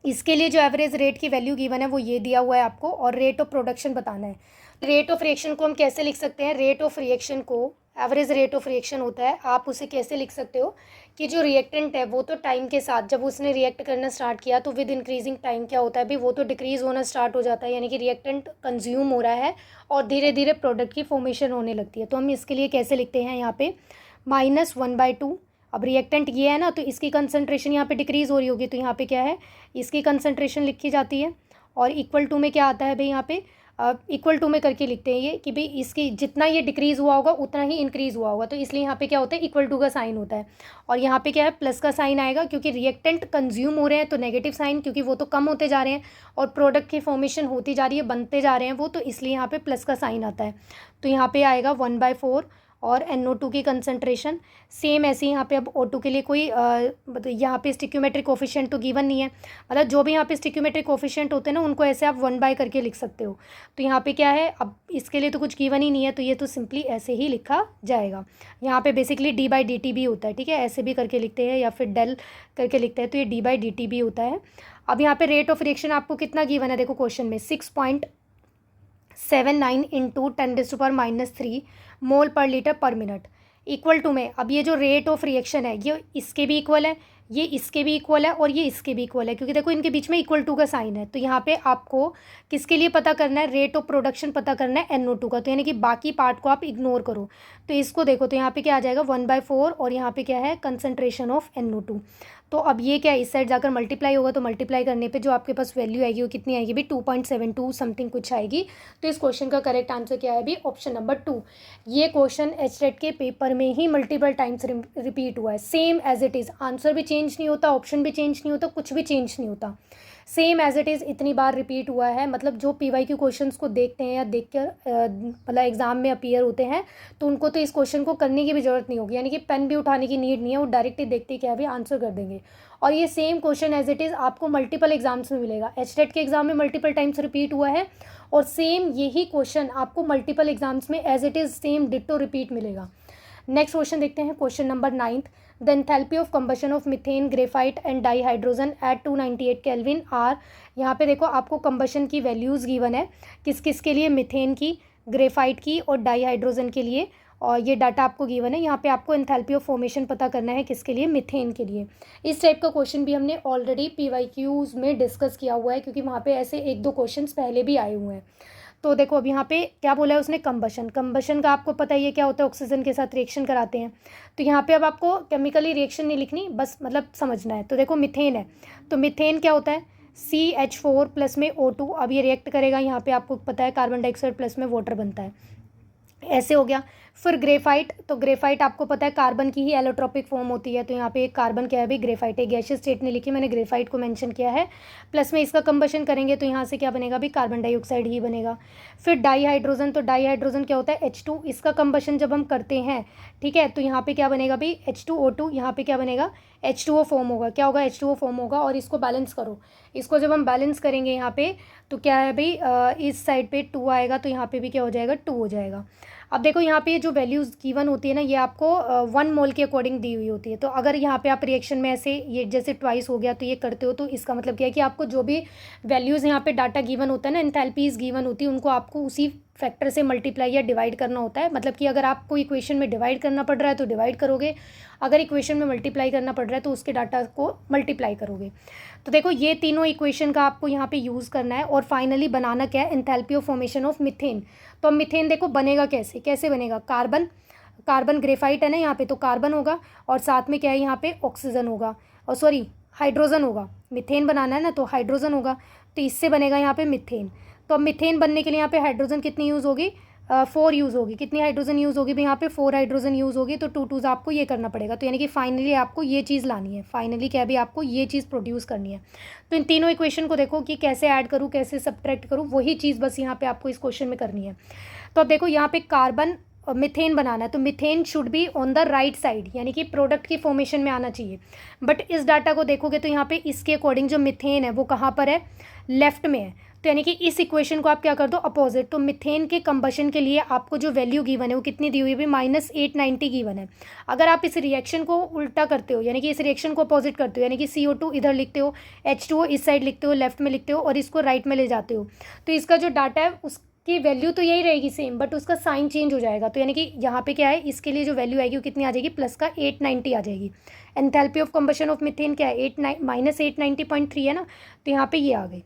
इसके लिए जो एवरेज रेट की वैल्यू गिवन है वो ये दिया हुआ है आपको, और रेट ऑफ प्रोडक्शन बताना है। रेट ऑफ रिएक्शन को हम कैसे लिख सकते हैं, रेट ऑफ रिएक्शन को, एवरेज रेट ऑफ रिएक्शन होता है, आप उसे कैसे लिख सकते हो कि जो रिएक्टेंट है वो तो टाइम के साथ जब उसने रिएक्ट करना स्टार्ट किया तो विद इंक्रीजिंग टाइम क्या होता है अभी, वो तो डिक्रीज़ होना स्टार्ट हो जाता है, यानी कि रिएक्टेंट कंज्यूम हो रहा है और धीरे धीरे प्रोडक्ट की फॉर्मेशन होने लगती है। तो हम इसके लिए कैसे लिखते हैं यहाँ पे, -1/2। अब रिएक्टेंट ये है ना, तो इसकी कंसंट्रेशन यहाँ पे डिक्रीज़ हो रही होगी, तो यहाँ पे क्या है, इसकी कंसंट्रेशन लिखी जाती है, और इक्वल टू में क्या आता है भाई, यहाँ पे इक्वल टू में करके लिखते हैं ये कि भाई इसकी जितना ये डिक्रीज़ हुआ होगा उतना ही इंक्रीज़ हुआ होगा, तो इसलिए यहाँ पे क्या होता है, इक्वल टू का साइन होता है। और यहाँ पे क्या है, प्लस का साइन आएगा, क्योंकि रिएक्टेंट कंज्यूम हो रहे हैं तो नेगेटिव साइन, क्योंकि वो तो कम होते जा रहे हैं और प्रोडक्ट की फॉर्मेशन होती जा रही है, बनते जा रहे हैं वो, तो इसलिए यहाँ पे प्लस का साइन आता है। तो यहाँ पे आएगा 1/4 और NO2 की कंसंट्रेशन सेम ऐसे ही यहाँ पे। अब O2 के लिए कोई मतलब यहाँ पे स्टिक्योमेट्रिक कोफिशिएंट तो गिवन नहीं है, मतलब जो भी यहाँ पे स्टिक्योमेट्रिक कोफिशिएंट होते हैं ना उनको ऐसे आप 1/, करके लिख सकते हो। तो यहाँ पे क्या है, अब इसके लिए तो कुछ गिवन ही नहीं है, तो ये तो सिंपली ऐसे ही लिखा जाएगा। यहाँ पे बेसिकली d/dt भी होता है, ठीक है, ऐसे भी करके लिखते हैं या फिर डेल करके लिखते हैं, तो ये d/dt भी होता है। अब यहाँ पे रेट ऑफ रिएक्शन आपको कितना गिवन है, देखो क्वेश्चन में 6.79 इंटू 10⁻³ मोल पर लीटर पर मिनट इक्वल टू में। अब ये जो रेट ऑफ रिएक्शन है ये इसके भी इक्वल है, ये इसके भी इक्वल है और ये इसके भी इक्वल है, क्योंकि देखो इनके बीच में इक्वल टू का साइन है। तो यहाँ पे आपको किसके लिए पता करना है, रेट ऑफ प्रोडक्शन पता करना है NO2 का, तो यानी कि बाकी पार्ट को आप इग्नोर करो। तो इसको देखो, तो यहाँ पे क्या आ जाएगा 1/4 और यहाँ पे क्या है कंसनट्रेशन ऑफ NO2। तो अब ये क्या है, इस साइड जाकर मल्टीप्लाई होगा, तो मल्टीप्लाई करने पे जो आपके पास वैल्यू आएगी वो कितनी आएगी भी, 2.72 समथिंग कुछ आएगी। तो इस क्वेश्चन का करेक्ट आंसर क्या है भी, ऑप्शन नंबर 2। ये क्वेश्चन HTET के पेपर में ही मल्टीपल टाइम्स रिपीट हुआ है, same as it is, answer भी चेंज नहीं होता, ऑप्शन भी चेंज नहीं होता, कुछ भी चेंज नहीं होता, सेम एज इट इज़ इतनी बार रिपीट हुआ है। मतलब जो PYQ क्वेश्चंस को देखते हैं या देख कर मतलब एग्जाम में अपीयर होते हैं, तो उनको तो इस क्वेश्चन को करने की भी ज़रूरत नहीं होगी, यानी कि पेन भी उठाने की नीड नहीं है, वो डायरेक्टली देखते क्या भी आंसर कर देंगे। और ये same question as it is आपको मल्टीपल एग्जाम्स में मिलेगा, HTET के एग्जाम में मल्टीपल टाइम्स रिपीट हुआ है, और सेम यही क्वेश्चन आपको मल्टीपल एग्जाम्स में as it is same ditto repeat मिलेगा। नेक्स्ट क्वेश्चन देखते हैं, question number 9। The enthalpy of combustion of methane, graphite and dihydrogen at 298 kelvin are. यहाँ पे देखो आपको कंबशन की वैल्यूज़ गिवन है, किस किस के लिए, मीथेन की, ग्रेफाइट की और डाईहाइड्रोजन के लिए, और ये डाटा आपको गिवन है। यहाँ पे आपको एंथैल्पी ऑफ फॉर्मेशन पता करना है, किसके लिए, मीथेन के लिए। इस टाइप का क्वेश्चन भी हमने ऑलरेडी PYQs में डिस्कस किया हुआ है, क्योंकि वहाँ पे ऐसे 1-2 क्वेश्चंस पहले भी आए हुए हैं। तो देखो अब यहाँ पे क्या बोला है उसने, कंबशन का आपको पता ही है क्या होता है, ऑक्सीजन के साथ रिएक्शन कराते हैं। तो यहाँ पे अब आपको केमिकली रिएक्शन नहीं लिखनी, बस मतलब समझना है। तो देखो मीथेन है, तो मीथेन क्या होता है, CH4 प्लस में O2, अब ये रिएक्ट करेगा, यहाँ पे आपको पता है कार्बन डाइऑक्साइड प्लस में वाटर बनता है, ऐसे हो गया। फिर ग्रेफाइट, तो ग्रेफाइट आपको पता है कार्बन की ही एलोट्रोपिक फॉर्म होती है, तो यहाँ पे एक कार्बन क्या है भाई, ग्रेफाइट है, गैसियस स्टेट ने लिखी, मैंने ग्रेफाइट को मेंशन किया है। प्लस में इसका कंबशन करेंगे तो यहाँ से क्या बनेगा भी, कार्बन डाइऑक्साइड ही बनेगा। फिर डाईहाइड्रोजन, तो डाईहाइड्रोजन क्या होता है, H2, इसका कंबशन जब हम करते हैं, ठीक है, तो यहाँ पे क्या बनेगा भाई, H2O2, यहाँ पे क्या बनेगा, H2O फॉर्म होगा, क्या होगा, H2O फॉर्म होगा। और इसको बैलेंस करो, इसको जब हम बैलेंस करेंगे यहाँ पे, तो क्या है भाई, इस साइड पे 2 आएगा, तो यहाँ पे भी क्या हो जाएगा, 2 हो जाएगा। अब देखो यहाँ पे जो वैल्यूज़ गिवन होती है ना, ये आपको 1 मोल के अकॉर्डिंग दी हुई होती है। तो अगर यहाँ पे आप रिएक्शन में ऐसे ये जैसे ट्वाइस हो गया तो ये करते हो, तो इसका मतलब क्या है कि आपको जो भी वैल्यूज़ यहाँ पे डाटा गिवन होता है ना, एंथैल्पीज़ गिवन होती है, उनको आपको उसी फैक्टर से मल्टीप्लाई या डिवाइड करना होता है। मतलब कि अगर आपको इक्वेशन में डिवाइड करना पड़ रहा है तो डिवाइड करोगे, अगर इक्वेशन में मल्टीप्लाई करना पड़ रहा है तो उसके डाटा को मल्टीप्लाई करोगे। तो देखो ये तीनों इक्वेशन का आपको यहाँ पे यूज़ करना है, और फाइनली बनाना क्या है, enthalpy of formation of methane. तो अब मीथेन देखो बनेगा कैसे, कैसे बनेगा, कार्बन ग्रेफाइट है ना यहाँ पे, तो कार्बन होगा, और साथ में क्या है यहाँ पे ऑक्सीजन होगा, और सॉरी हाइड्रोजन होगा। मीथेन बनाना है ना, तो हाइड्रोजन होगा, तो इससे बनेगा यहाँ पे मीथेन। तो अब मीथेन बनने के लिए यहाँ पे हाइड्रोजन कितनी यूज़ होगी, 4 यूज़ होगी। कितनी हाइड्रोजन यूज़ होगी भाई, यहाँ पे 4 हाइड्रोजन यूज़ होगी, तो 2 2 आपको ये करना पड़ेगा। तो यानी कि फाइनली आपको ये चीज़ लानी है, फाइनली क्या भी आपको ये चीज़ प्रोड्यूस करनी है। तो इन तीनों इक्वेशन को देखो कि कैसे ऐड करूँ, कैसे सब्ट्रैक्ट करूँ, वही चीज़ बस यहाँ पे आपको इस क्वेश्चन में करनी है। तो अब देखो यहाँ पे कार्बन मीथेन बनाना है, तो methane should be on the right side, यानी कि प्रोडक्ट की फॉर्मेशन में आना चाहिए। बट इस डाटा को देखोगे तो यहाँ पे इसके अकॉर्डिंग जो मीथेन है वो कहाँ पर है, लेफ्ट में है। तो यानी कि इस इक्वेशन को आप क्या कर दो, अपोजिट। तो मीथेन के कंबशन के लिए आपको जो वैल्यू गिवन है वो कितनी दी हुई है, -890 गिवन है। अगर आप इस रिएक्शन को उल्टा करते हो, यानी कि इस रिएक्शन को अपोजिट करते हो, यानी कि CO2 इधर लिखते हो, H2O इस साइड लिखते हो, लेफ्ट में लिखते हो, और इसको राइट में ले जाते हो, तो इसका जो डाटा है उसकी वैल्यू तो यही रहेगी सेम, बट उसका साइन चेंज हो जाएगा। तो यानी कि यहाँ पे क्या है, इसके लिए जो वैल्यू आएगी वो कितनी आ जाएगी, प्लस का 890 आ जाएगी। Enthalpy of combustion of methane क्या है, -890.3 है ना, तो यहाँ पे ये आ गई।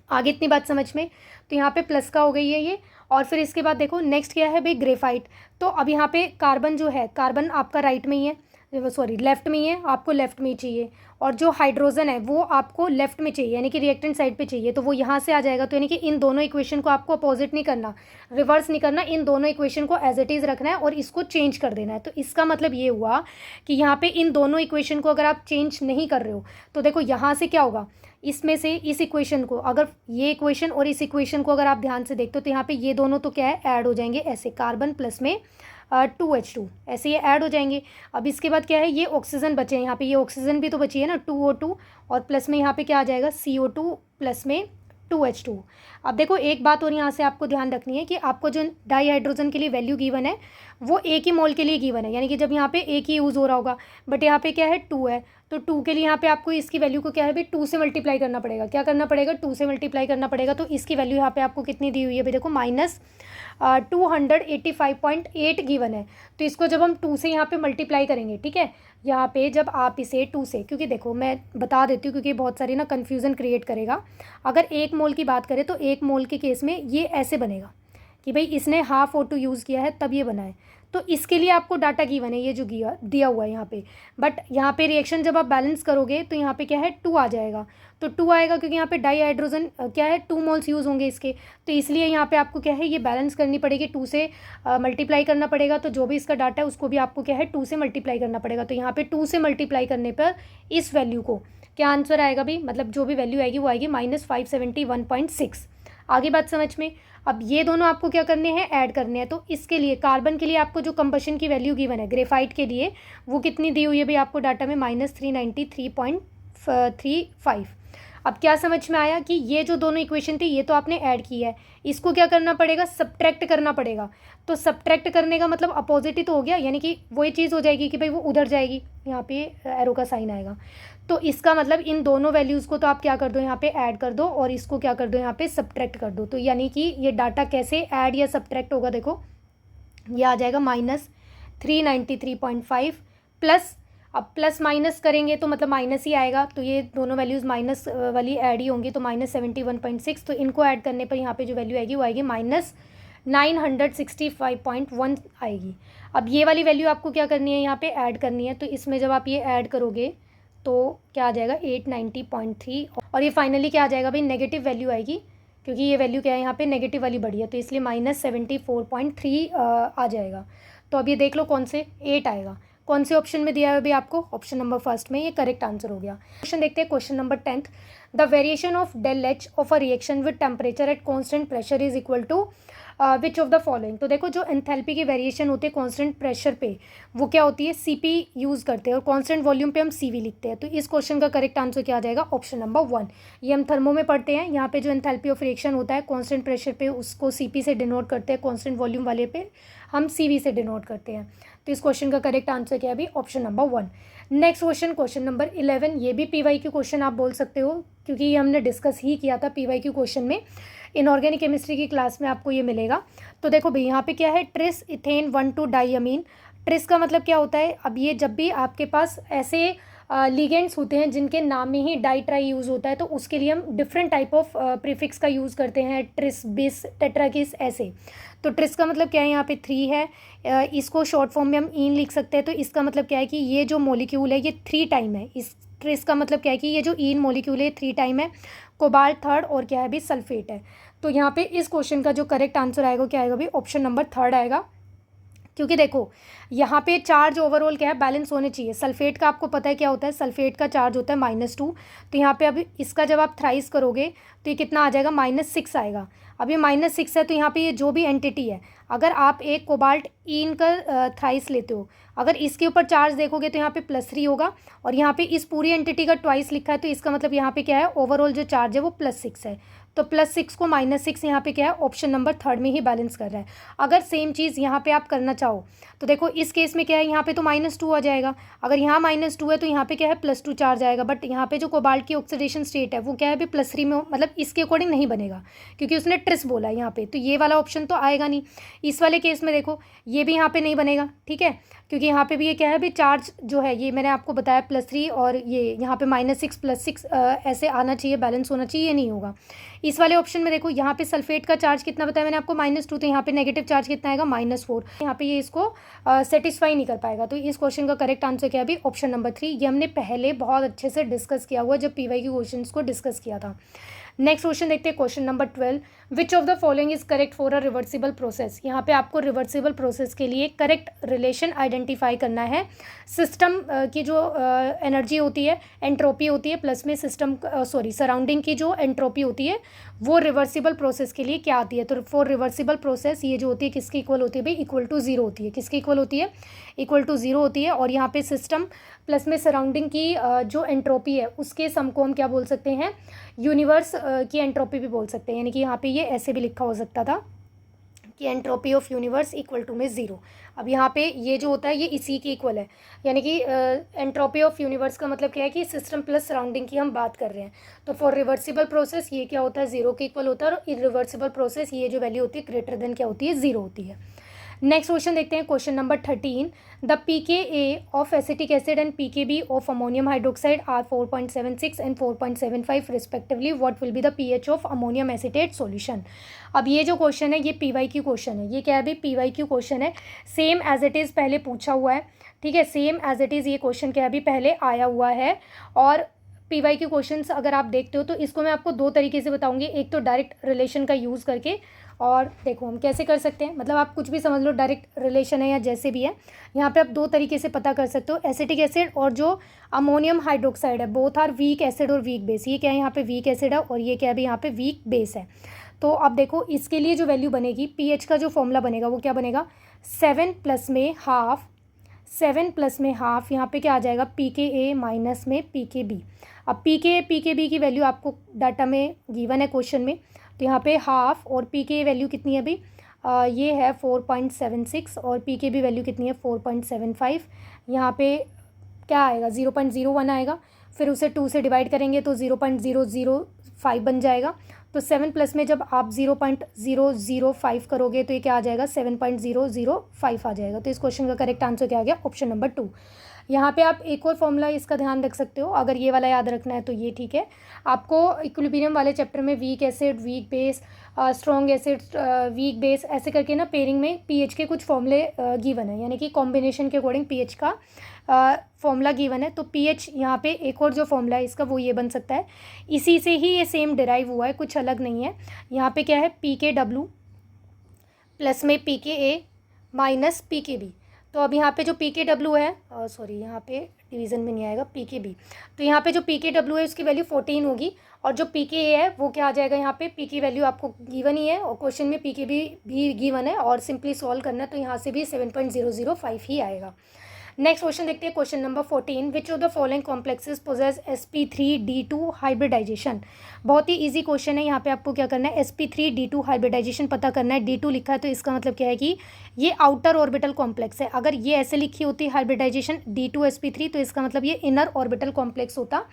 आगे इतनी बात समझ में, तो यहाँ पे प्लस का हो गई है ये। और फिर इसके बाद देखो नेक्स्ट क्या है भाई, ग्रेफाइट। तो अब यहाँ पे कार्बन जो है, कार्बन आपका राइट में ही है, सॉरी लेफ्ट में ही है, आपको लेफ्ट में ही चाहिए, और जो हाइड्रोजन है वो आपको लेफ्ट में चाहिए, यानी कि रिएक्टेंट साइड पे चाहिए, तो वो यहाँ से आ जाएगा। तो यानी कि इन दोनों इक्वेशन को आपको अपोजिट नहीं करना, रिवर्स नहीं करना, इन दोनों इक्वेशन को एज इट इज़ रखना है और इसको चेंज कर देना है। तो इसका मतलब ये हुआ कि यहाँ पे इन दोनों इक्वेशन को अगर आप चेंज नहीं कर रहे हो, तो देखो यहाँ से क्या होगा, इसमें से इस इक्वेशन को, अगर ये इक्वेशन और इस इक्वेशन को अगर आप ध्यान से देखते हो, तो यहाँ पे ये दोनों तो क्या है, ऐड हो जाएंगे ऐसे, कार्बन प्लस में 2H2, ऐसे ये ऐड हो जाएंगे। अब इसके बाद क्या है, ये ऑक्सीजन बचे हैं यहाँ पे, ये ऑक्सीजन भी तो बची है ना, 2O2, और प्लस में यहाँ पे क्या आ जाएगा, CO2 प्लस में 2H2। अब देखो एक बात और यहाँ से आपको ध्यान रखनी है कि आपको जो डाईहाइड्रोजन के लिए वैल्यू गिवन है वो एक ही मोल के लिए गिवन है, यानी कि जब यहाँ पे एक ही यूज़ हो रहा होगा, बट यहाँ पे क्या है 2 है, तो 2 के लिए यहाँ पे आपको इसकी वैल्यू को क्या है भाई, 2 से मल्टीप्लाई करना पड़ेगा। क्या करना पड़ेगा, 2 से मल्टीप्लाई करना पड़ेगा। तो इसकी वैल्यू यहाँ पे आपको कितनी दी हुई है भाई, देखो -285.8 गिवन है। तो इसको जब हम 2 से यहाँ पे मल्टीप्लाई करेंगे, ठीक है, यहाँ पे जब आप इसे 2 से, क्योंकि देखो मैं बता देती हूँ क्योंकि बहुत सारी ना कन्फ्यूज़न क्रिएट करेगा। अगर 1 मोल की बात करें तो 1 मोल के केस में ये ऐसे बनेगा कि भाई इसने हाफ O2 यूज़ किया है तब ये बना है। तो इसके लिए आपको डाटा गिवन है, ये जो दिया हुआ है यहाँ पे, बट यहाँ पे रिएक्शन जब आप बैलेंस करोगे तो यहाँ पे क्या है 2 आ जाएगा। तो 2 आएगा क्योंकि यहाँ पे डाईहाइड्रोजन क्या है 2 मोल्स यूज़ होंगे इसके, तो इसलिए यहाँ पे आपको क्या है ये बैलेंस करनी पड़ेगी, 2 से मल्टीप्लाई करना पड़ेगा। तो जो भी इसका डाटा है उसको भी आपको क्या है 2 से मल्टीप्लाई करना पड़ेगा। तो यहाँ पे 2 से मल्टीप्लाई करने पर इस वैल्यू को क्या आंसर आएगा भी, मतलब जो भी वैल्यू आएगी वो आएगी -571.6। आगे बात समझ में। अब ये दोनों आपको क्या करने हैं, ऐड करने हैं। तो इसके लिए कार्बन के लिए आपको जो कंबशन की वैल्यू गिवन है ग्रेफाइट के लिए वो कितनी दी हुई है भाई आपको डाटा में, -393.35। अब क्या समझ में आया कि ये जो दोनों इक्वेशन थी ये तो आपने ऐड की है, इसको क्या करना पड़ेगा, सब्ट्रैक्ट करना पड़ेगा। तो सब्ट्रैक्ट करने का मतलब अपोजिट ही तो हो गया, यानी कि वही चीज़ हो जाएगी कि भाई वो उधर जाएगी, यहाँ पे एरो का साइन आएगा। तो इसका मतलब इन दोनों वैल्यूज़ को तो आप क्या कर दो, यहाँ पे ऐड कर दो और इसको क्या कर दो, यहाँ पे सब्ट्रैक्ट कर दो। तो यानी कि ये डाटा कैसे ऐड या सब्ट्रैक्ट होगा, देखो ये आ जाएगा -393.5 प्लस, अब प्लस माइनस करेंगे तो मतलब माइनस ही आएगा, तो ये दोनों वैल्यूज़ माइनस वाली ऐड ही होंगी, तो -71.6। तो इनको ऐड करने पर यहाँ पे जो वैल्यू आएगी वो आएगी -965.1 आएगी। अब ये वाली वैल्यू आपको क्या करनी है, यहाँ पे ऐड करनी है। तो इसमें जब आप ये ऐड करोगे तो क्या आ जाएगा 890.3, और ये फाइनली क्या आ जाएगा भाई, नेगेटिव वैल्यू आएगी, क्योंकि ये वैल्यू क्या है यहाँ पे नेगेटिव वाली बढ़ी है, तो इसलिए -74.3 आ जाएगा। तो अब ये देख लो कौन से 8 आएगा, कौन से ऑप्शन में दिया है अभी आपको, ऑप्शन नंबर फर्स्ट में, ये करेक्ट आंसर हो गया। क्वेश्चन देखते हैं, question number 10th, the variation of del H of a reaction with temperature at constant pressure is equal to which of the following. तो देखो जो एंथैल्पी की वेरिएशन होती है कॉन्स्टेंट प्रेशर पे, वो क्या होती है, CP यूज़ करते हैं, और कॉन्स्टेंट वॉल्यूम पे हम CV लिखते हैं। तो इस क्वेश्चन का करेक्ट आंसर क्या आ जाएगा, ऑप्शन नंबर 1। ये हम थर्मो में पढ़ते हैं, यहाँ पे जो एंथैल्पी ऑफ रिएक्शन होता है कॉन्स्टेंट प्रेशर पे उसको CP से डिनोट करते हैं, कॉन्स्टेंट वॉल्यूम वाले पे हम CV से डिनोट करते हैं। तो इस क्वेश्चन का करेक्ट आंसर क्या है अभी, option number 1। Next question, question number 11, ये भी PYQ क्वेश्चन आप बोल सकते हो, क्योंकि ये हमने डिस्कस ही किया था PYQ क्वेश्चन में, इनऑर्गेनिक केमिस्ट्री की क्लास में आपको ये मिलेगा। तो देखो भाई यहाँ पे क्या है, ट्रिस इथेन 1,2-डाईअमीन। ट्रिस का मतलब क्या होता है, अब ये जब भी आपके पास ऐसे लिगेंड्स होते हैं जिनके नाम में ही डाई ट्राई यूज़ होता है, तो उसके लिए हम डिफरेंट टाइप ऑफ प्रीफिक्स का यूज़ करते हैं, ट्रिस, बिस, टेट्राकिस, ऐसे। तो ट्रिस का मतलब क्या है, यहाँ पे 3 है, इसको शॉर्ट फॉर्म में हम ईन लिख सकते हैं। तो इसका मतलब क्या है कि ये जो मॉलिक्यूल है ये 3 टाइम है, इस ट्रिस का मतलब क्या है कि ये जो ईन मॉलिक्यूल है 3 टाइम है, कोबाल्ट थर्ड, और क्या है भी, सल्फेट है। तो यहाँ पे इस क्वेश्चन का जो करेक्ट आंसर आएगा क्या आएगा भी, ऑप्शन नंबर 3 आएगा, क्योंकि देखो यहाँ पे चार्ज ओवरऑल क्या है, बैलेंस होने चाहिए। सल्फेट का आपको पता है क्या होता है, सल्फेट का चार्ज होता है -2। तो यहाँ पे अभी इसका जब आप थ्राइस करोगे तो ये कितना आ जाएगा, -6 आएगा। अब ये -6 है, तो यहाँ पे ये जो भी एंटिटी है, अगर आप एक कोबाल्ट ईन का थ्राइस लेते हो, अगर इसके ऊपर चार्ज देखोगे तो यहाँ पे +3 होगा, और यहाँ पे इस पूरी एंटिटी का ट्वाइस लिखा है, तो इसका मतलब यहाँ पे क्या है, ओवरऑल जो चार्ज है वो +6 है। तो +6 को -6 यहाँ पे क्या है, ऑप्शन नंबर 3 में ही बैलेंस कर रहा है। अगर सेम चीज़ यहाँ पे आप करना चाहो तो देखो इस केस में क्या है, यहाँ पे तो -2 आ जाएगा, अगर यहाँ -2 है तो यहाँ पे क्या है, +2 चार्ज आएगा। बट यहाँ पे जो कोबाल्ट की ऑक्सीडेशन स्टेट है वो क्या है भी, +3 में, मतलब इसके अकॉर्डिंग नहीं बनेगा, क्योंकि उसने ट्रिस बोला है यहाँ पे, तो ये वाला ऑप्शन तो आएगा नहीं। इस वाले केस में देखो ये भी यहाँ पे नहीं बनेगा, ठीक है, क्योंकि यहाँ पे भी ये क्या है भी, चार्ज जो है ये मैंने आपको बताया +3, और ये यहाँ पे -6 +6 ऐसे आना चाहिए, बैलेंस होना चाहिए, ये नहीं होगा। इस वाले ऑप्शन में देखो यहाँ पे सल्फेट का चार्ज कितना बताया मैंने आपको, -2, तो यहाँ पे नेगेटिव चार्ज कितना आएगा, -4। यहाँ पे ये इसको सेटिस्फाई नहीं कर पाएगा। तो इस क्वेश्चन का करेक्ट आंसर क्या है अभी, ऑप्शन नंबर 3। ये हमने पहले बहुत अच्छे से डिस्कस किया हुआ जब PYQ क्वेश्चन को डिस्कस किया था। नेक्स्ट क्वेश्चन देखते हैं, question number 12, which of the following is correct for a reversible process. यहाँ पे आपको रिवर्सिबल प्रोसेस के लिए करेक्ट रिलेशन आइडेंटिफाई करना है। सिस्टम की जो एनर्जी होती है, एंट्रोपी होती है, प्लस में सिस्टम सराउंडिंग की जो एंट्रोपी होती है, वो रिवर्सिबल प्रोसेस के लिए क्या आती है। तो फॉर रिवर्सिबल प्रोसेस ये जो होती है किसकी इक्वल होती है भाई, इक्वल टू 0 होती है। किसकी इक्वल होती है, इक्वल टू 0 होती है। और यहाँ पे सिस्टम प्लस में सराउंडिंग की जो एंट्रोपी है उसके सम को हम क्या बोल सकते हैं, यूनिवर्स की एंट्रोपी भी बोल सकते हैं। यानी कि यहाँ पे ये ऐसे भी लिखा हो सकता था कि entropy of universe equal to में 0। अब यहाँ पे ये जो होता है ये इसी की इक्वल है, यानी कि एंट्रोपी ऑफ यूनिवर्स का मतलब क्या है कि सिस्टम प्लस सराउंडिंग की हम बात कर रहे हैं। तो फॉर रिवर्सिबल प्रोसेस ये क्या होता है, 0 के इक्वल होता है, और इरिवर्सिबल प्रोसेस ये जो वैल्यू होती है ग्रेटर देन क्या होती है, 0 होती है। नेक्स्ट क्वेश्चन देखते हैं, question number 13, the pKa of acetic acid and pKb of ammonium hydroxide are 4.76 and 4.75 respectively, what will be the pH of ammonium acetate solution. अब ये जो क्वेश्चन है ये PYQ क्वेश्चन है, ये क्या है भी, PYQ क्वेश्चन है, सेम एज इट इज़ पहले पूछा हुआ है, ठीक है, सेम एज इट इज़ ये क्वेश्चन क्या है भी पहले आया हुआ है। और PYQ क्वेश्चंस अगर आप देखते हो तो इसको मैं आपको 2 तरीके से बताऊंगी, एक तो डायरेक्ट रिलेशन का यूज़ करके, और देखो हम कैसे कर सकते हैं, मतलब आप कुछ भी समझ लो, डायरेक्ट रिलेशन है या जैसे भी है, यहाँ पे आप 2 तरीके से पता कर सकते हो। एसिटिक एसिड और जो अमोनियम हाइड्रोक्साइड है, बोथ आर वीक एसिड और वीक बेस। ये क्या है, यहाँ पे वीक एसिड है और ये क्या है भी, यहाँ पे वीक बेस है। तो अब देखो इसके लिए जो वैल्यू बनेगी, pH का जो फॉर्मूला बनेगा वो क्या बनेगा, 7 प्लस में हाफ, यहाँ पे क्या आ जाएगा, pKa माइनस में pKb। अब pKb की वैल्यू आपको डाटा में गिवन है क्वेश्चन में, तो यहाँ पे हाफ और pKa वैल्यू कितनी है अभी, ये है 4.76, और pKb वैल्यू कितनी है 4.75। यहाँ पे क्या आएगा 0.01 आएगा, फिर उसे 2 से डिवाइड करेंगे तो 0.005 बन जाएगा। तो 7 प्लस में जब आप 0.005 करोगे तो ये क्या आ जाएगा 7.005 आ जाएगा। तो इस क्वेश्चन का करेक्ट आंसर क्या आ गया ऑप्शन नंबर 2। यहाँ पे आप एक और फॉर्मूला इसका ध्यान रख सकते हो, अगर ये वाला याद रखना है तो ये ठीक है। आपको इक्विलिब्रियम वाले चैप्टर में weak acid, weak base, strong acid, weak base ऐसे करके ना पेयरिंग में पीएच के कुछ फॉर्मूले गिवन है, यानी कि कॉम्बिनेशन के अकॉर्डिंग पीएच का फॉर्मूला गिवन है। तो पीएच यहाँ पे एक और जो फॉर्मूला है इसका वो ये बन सकता है, इसी से ही ये सेम डिराइव हुआ है, कुछ अलग नहीं है। यहाँ पे क्या है PKW प्लस में PKA माइनस PKB। तो अब यहाँ पे जो PKW है सॉरी यहाँ पे डिवीज़न में नहीं आएगा PKB, तो यहाँ पे जो PKW है उसकी वैल्यू 14 होगी, और जो PKA है वो क्या आ जाएगा, यहाँ पे P की वैल्यू आपको गिवन ही है और क्वेश्चन में PKB भी गिवन है, और सिंपली सॉल्व करना है तो यहाँ से भी 7.005 ही आएगा। नेक्स्ट क्वेश्चन देखते हैं, question number 14, which of the following complexes poses sp3d2 hybridisation. बहुत ही इजी क्वेश्चन है, यहाँ पे आपको क्या करना है sp3d2 हाइब्रिडाइजेशन पता करना है। D2 लिखा है तो इसका मतलब क्या है कि ये आउटर ऑर्बिटल कॉम्प्लेक्स है। अगर ये ऐसे लिखी होती हाइब्रिडाइजेशन D2sp3 तो इसका मतलब ये इनर ऑर्बिटल कॉम्प्लेक्स होता।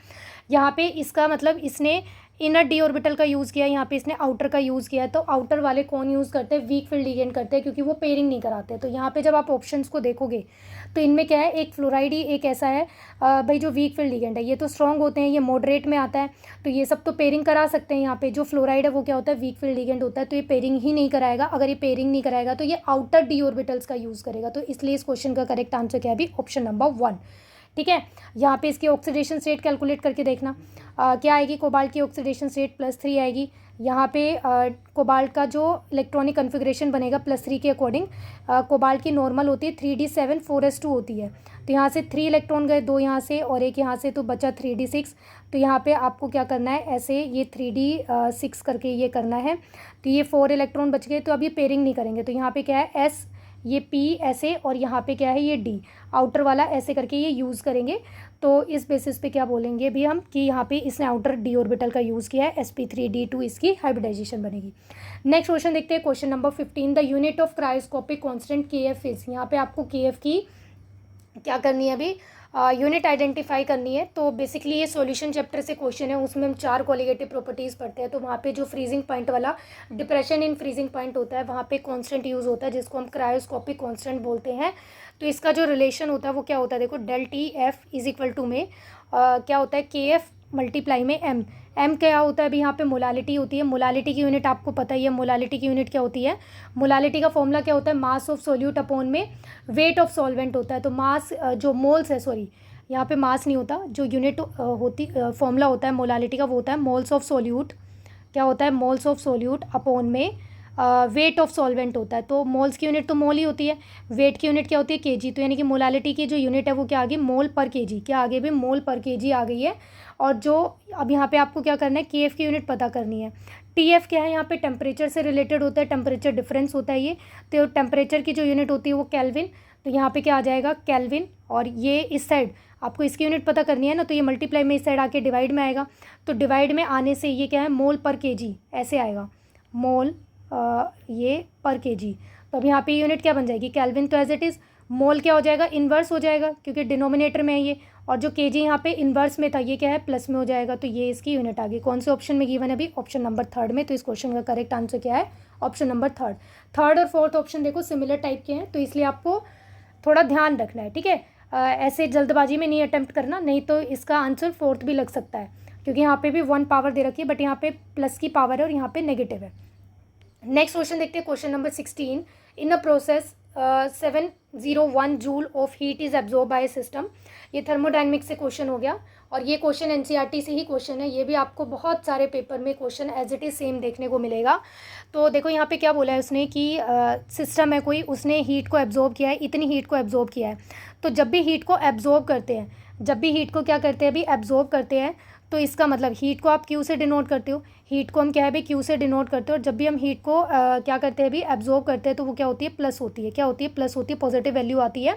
यहाँ पे इसका मतलब इसने इनर डी ऑर्बिटल का यूज़ किया, यहाँ पे इसने आउटर का यूज़ किया है। तो आउटर वाले कौन यूज़ करते हैं, वीक फील्ड लिगेंड करते हैं, क्योंकि वो पेयरिंग नहीं कराते। तो यहाँ पे जब आप ऑप्शंस को देखोगे तो इनमें क्या है, एक फ्लोराइड ही एक ऐसा है भाई जो वीक फील्ड लिगेंड है। ये तो स्ट्रॉन्ग होते हैं, ये मॉडरेट में आता है, तो ये सब तो पेयरिंग करा सकते हैं। यहाँ पे जो फ्लोराइड है वो क्या होता है, वीक फील्ड लिगेंड होता है, तो ये पेयरिंग ही नहीं कराएगा। अगर ये पेयरिंग नहीं कराएगा तो ये आउटर डी ऑर्बिटल्स का यूज़ करेगा। तो इसलिए इस क्वेश्चन का करेक्ट आंसर क्या है अभी ऑप्शन नंबर 1। ठीक है, यहाँ पे इसकी ऑक्सीडेशन स्टेट कैलकुलेट करके देखना क्या आएगी। कोबाल्ट की ऑक्सीडेशन स्टेट +3 आएगी। यहाँ पे कोबाल्ट का जो इलेक्ट्रॉनिक कन्फिग्रेशन बनेगा +3 के अकॉर्डिंग, कोबाल्ट की नॉर्मल होती है 3d7 4s2 होती है। तो यहाँ से 3 इलेक्ट्रॉन गए, 2 यहाँ से और एक यहाँ से, तो बचा 3d6। तो यहाँ पे आपको क्या करना है, ऐसे ये 3d6 करके ये करना है। तो ये 4 इलेक्ट्रॉन बच गए, तो अब ये पेयरिंग नहीं करेंगे। तो यहाँ पे क्या है S, ये P ऐसे, और यहाँ पे क्या है ये D आउटर वाला ऐसे करके ये यूज़ करेंगे। तो इस बेसिस पे क्या बोलेंगे भी हम कि यहाँ पे इसने आउटर डी ऑर्बिटल का यूज़ किया है, sp3d2 इसकी हाइब्रिडाइजेशन बनेगी। नेक्स्ट क्वेश्चन देखते हैं, question number 15, the unit of cryoscopic constant kf is. यहाँ पे आपको kf की क्या करनी है अभी, यूनिट आइडेंटिफाई करनी है। तो बेसिकली ये सॉल्यूशन चैप्टर से क्वेश्चन है, उसमें हम 4 कोलिगेटिव प्रॉपर्टीज़ पढ़ते हैं। तो वहाँ पे जो फ्रीजिंग पॉइंट वाला डिप्रेशन इन फ्रीजिंग पॉइंट होता है, वहाँ पे कांस्टेंट यूज़ होता है जिसको हम क्रायोस्कोपिक कांस्टेंट बोलते हैं। तो इसका जो रिलेशन होता है वो क्या होता है, देखो ΔTF इज इक्वल टू में क्या होता है KF मल्टीप्लाई में M क्या होता है अभी, यहाँ पे मोलालिटी होती है। मोलालिटी की यूनिट आपको पता ही है, मोलालिटी की यूनिट क्या होती है, मोलालिटी का फॉर्मूला क्या होता है, मास ऑफ सोल्यूट अपॉन में वेट ऑफ सॉल्वेंट होता है। तो मास जो मोल्स है, सॉरी यहाँ पे मास नहीं होता, जो यूनिट होती फॉर्मूला होता है मोलालिटी का वो होता है मोल्स ऑफ सोल्यूट, क्या होता है मोल्स ऑफ सोल्यूट अपॉन में वेट ऑफ सॉल्वेंट होता है। तो मोल्स की यूनिट तो मोल ही होती है, वेट की यूनिट क्या होती है kg। तो यानी कि मोलालिटी की जो यूनिट है वो क्या आ गई, मोल पर kg, क्या आगे भी मोल पर kg आ गई है। और जो अब यहाँ पे आपको क्या करना है, kf की यूनिट पता करनी है। tf क्या है, यहाँ पे टेम्परेचर से रिलेटेड होता है, टेम्परेचर डिफरेंस होता है ये। तो टेम्परेचर की जो यूनिट होती है वो केल्विन, तो यहाँ पे क्या आ जाएगा केल्विन। और ये इस साइड आपको इसकी यूनिट पता करनी है ना, तो ये मल्टीप्लाई में इस साइड आके डिवाइड में आएगा। तो डिवाइड में आने से ये क्या है, मोल पर kg ऐसे आएगा, मोल ये पर kg। तो अब यहाँ पे यूनिट क्या बन जाएगी, केल्विन। तो एज इट इज़ मोल क्या हो जाएगा, इन्वर्स हो जाएगा, क्योंकि डिनोमिनेटर में है ये, और जो kg यहाँ पे इन्वर्स में था ये क्या है, प्लस में हो जाएगा। तो ये इसकी यूनिट आ गई। कौन से ऑप्शन में गिवन है अभी, ऑप्शन नंबर 3 में। तो इस क्वेश्चन का करेक्ट आंसर क्या है, ऑप्शन नंबर 3। 3rd और 4th ऑप्शन देखो सिमिलर टाइप के हैं, तो इसलिए आपको थोड़ा ध्यान रखना है। ठीक है, ऐसे जल्दबाजी में नहीं अटेम्प्ट करना, नहीं तो इसका आंसर 4th भी लग सकता है, क्योंकि यहाँ पे भी 1 पावर दे रखी है, बट यहाँ पे प्लस की पावर है और यहाँ पे नेगेटिव है। नेक्स्ट क्वेश्चन देखते हैं, question number 16, in a process 701 joule of heat is absorb by system. ये थर्मोडायनेमिक्स से क्वेश्चन हो गया, और ये क्वेश्चन एनसीईआरटी से ही क्वेश्चन है। ये भी आपको बहुत सारे पेपर में question as it is same देखने को मिलेगा। तो देखो यहाँ पे क्या बोला है उसने कि सिस्टम है कोई, उसने हीट को एब्जॉर्ब किया है, इतनी हीट को एब्जॉर्ब किया है। तो जब भी हीट को एब्जॉर्ब करते हैं, जब भी हीट को क्या करते हैं अभी, एब्जॉर्ब करते हैं, तो इसका मतलब हीट को आप क्यू से डिनोट करते हो, हीट को हम क्या है भाई क्यू से डिनोट करते हो। और जब भी हम हीट को क्या करते हैं अभी, एब्जॉर्ब करते हैं, तो वो क्या होती है, प्लस होती है। क्या होती है, प्लस होती है, पॉजिटिव वैल्यू आती है।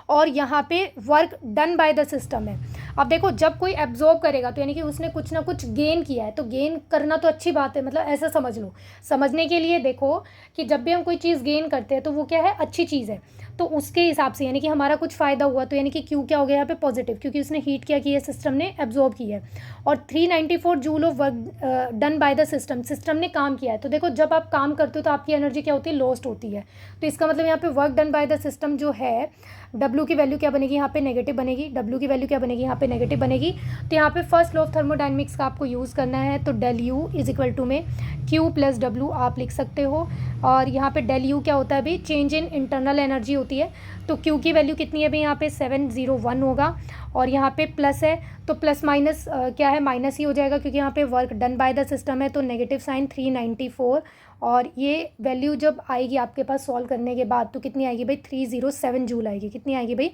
और यहाँ पे work done by the system है। अब देखो जब कोई एब्जॉर्ब करेगा तो यानी कि उसने कुछ ना कुछ गेन किया है, तो गेन करना तो अच्छी बात है, मतलब ऐसा समझ लो। समझने के लिए देखो कि जब भी हम कोई चीज़ गेन करते हैं तो वो क्या है, अच्छी चीज़ है। तो उसके हिसाब से यानी कि हमारा कुछ फ़ायदा हुआ, तो यानी कि क्यू क्या हो गया यहाँ पे पॉजिटिव, क्योंकि उसने हीट क्या की है, सिस्टम ने एब्जॉर्ब की है। और 394 joule of work done by the system ने काम किया है। तो देखो जब आप काम करते हो तो आपकी एनर्जी क्या होती है, लॉस्ट होती है। तो इसका मतलब यहाँ पे work done by the system जो है, डब्ल्यू की वैल्यू क्या बनेगी, यहाँ पे नेगेटिव बनेगी। डब्ल्यू की वैल्यू क्या बनेगी, यहाँ पे नेगेटिव बनेगी। तो यहाँ पे फर्स्ट लॉ ऑफ थर्मोडायनेमिक्स का आपको यूज़ करना है। तो del u is equal to में क्यू प्लस डब्ल्यू आप लिख सकते हो। और यहाँ पे डेल यू क्या होता है भाई, चेंज इन इंटरनल एनर्जी होती है। तो क्यू की वैल्यू कितनी है भाई, यहाँ पे 701 होगा। और यहाँ पे प्लस है तो प्लस माइनस क्या है, माइनस ही हो जाएगा, क्योंकि यहाँ पे work done by the system है। तो नेगेटिव साइन 394। और ये वैल्यू जब आएगी आपके पास सॉल्व करने के बाद तो कितनी आएगी भाई, 307 जूल आएगी। कितनी आएगी भाई,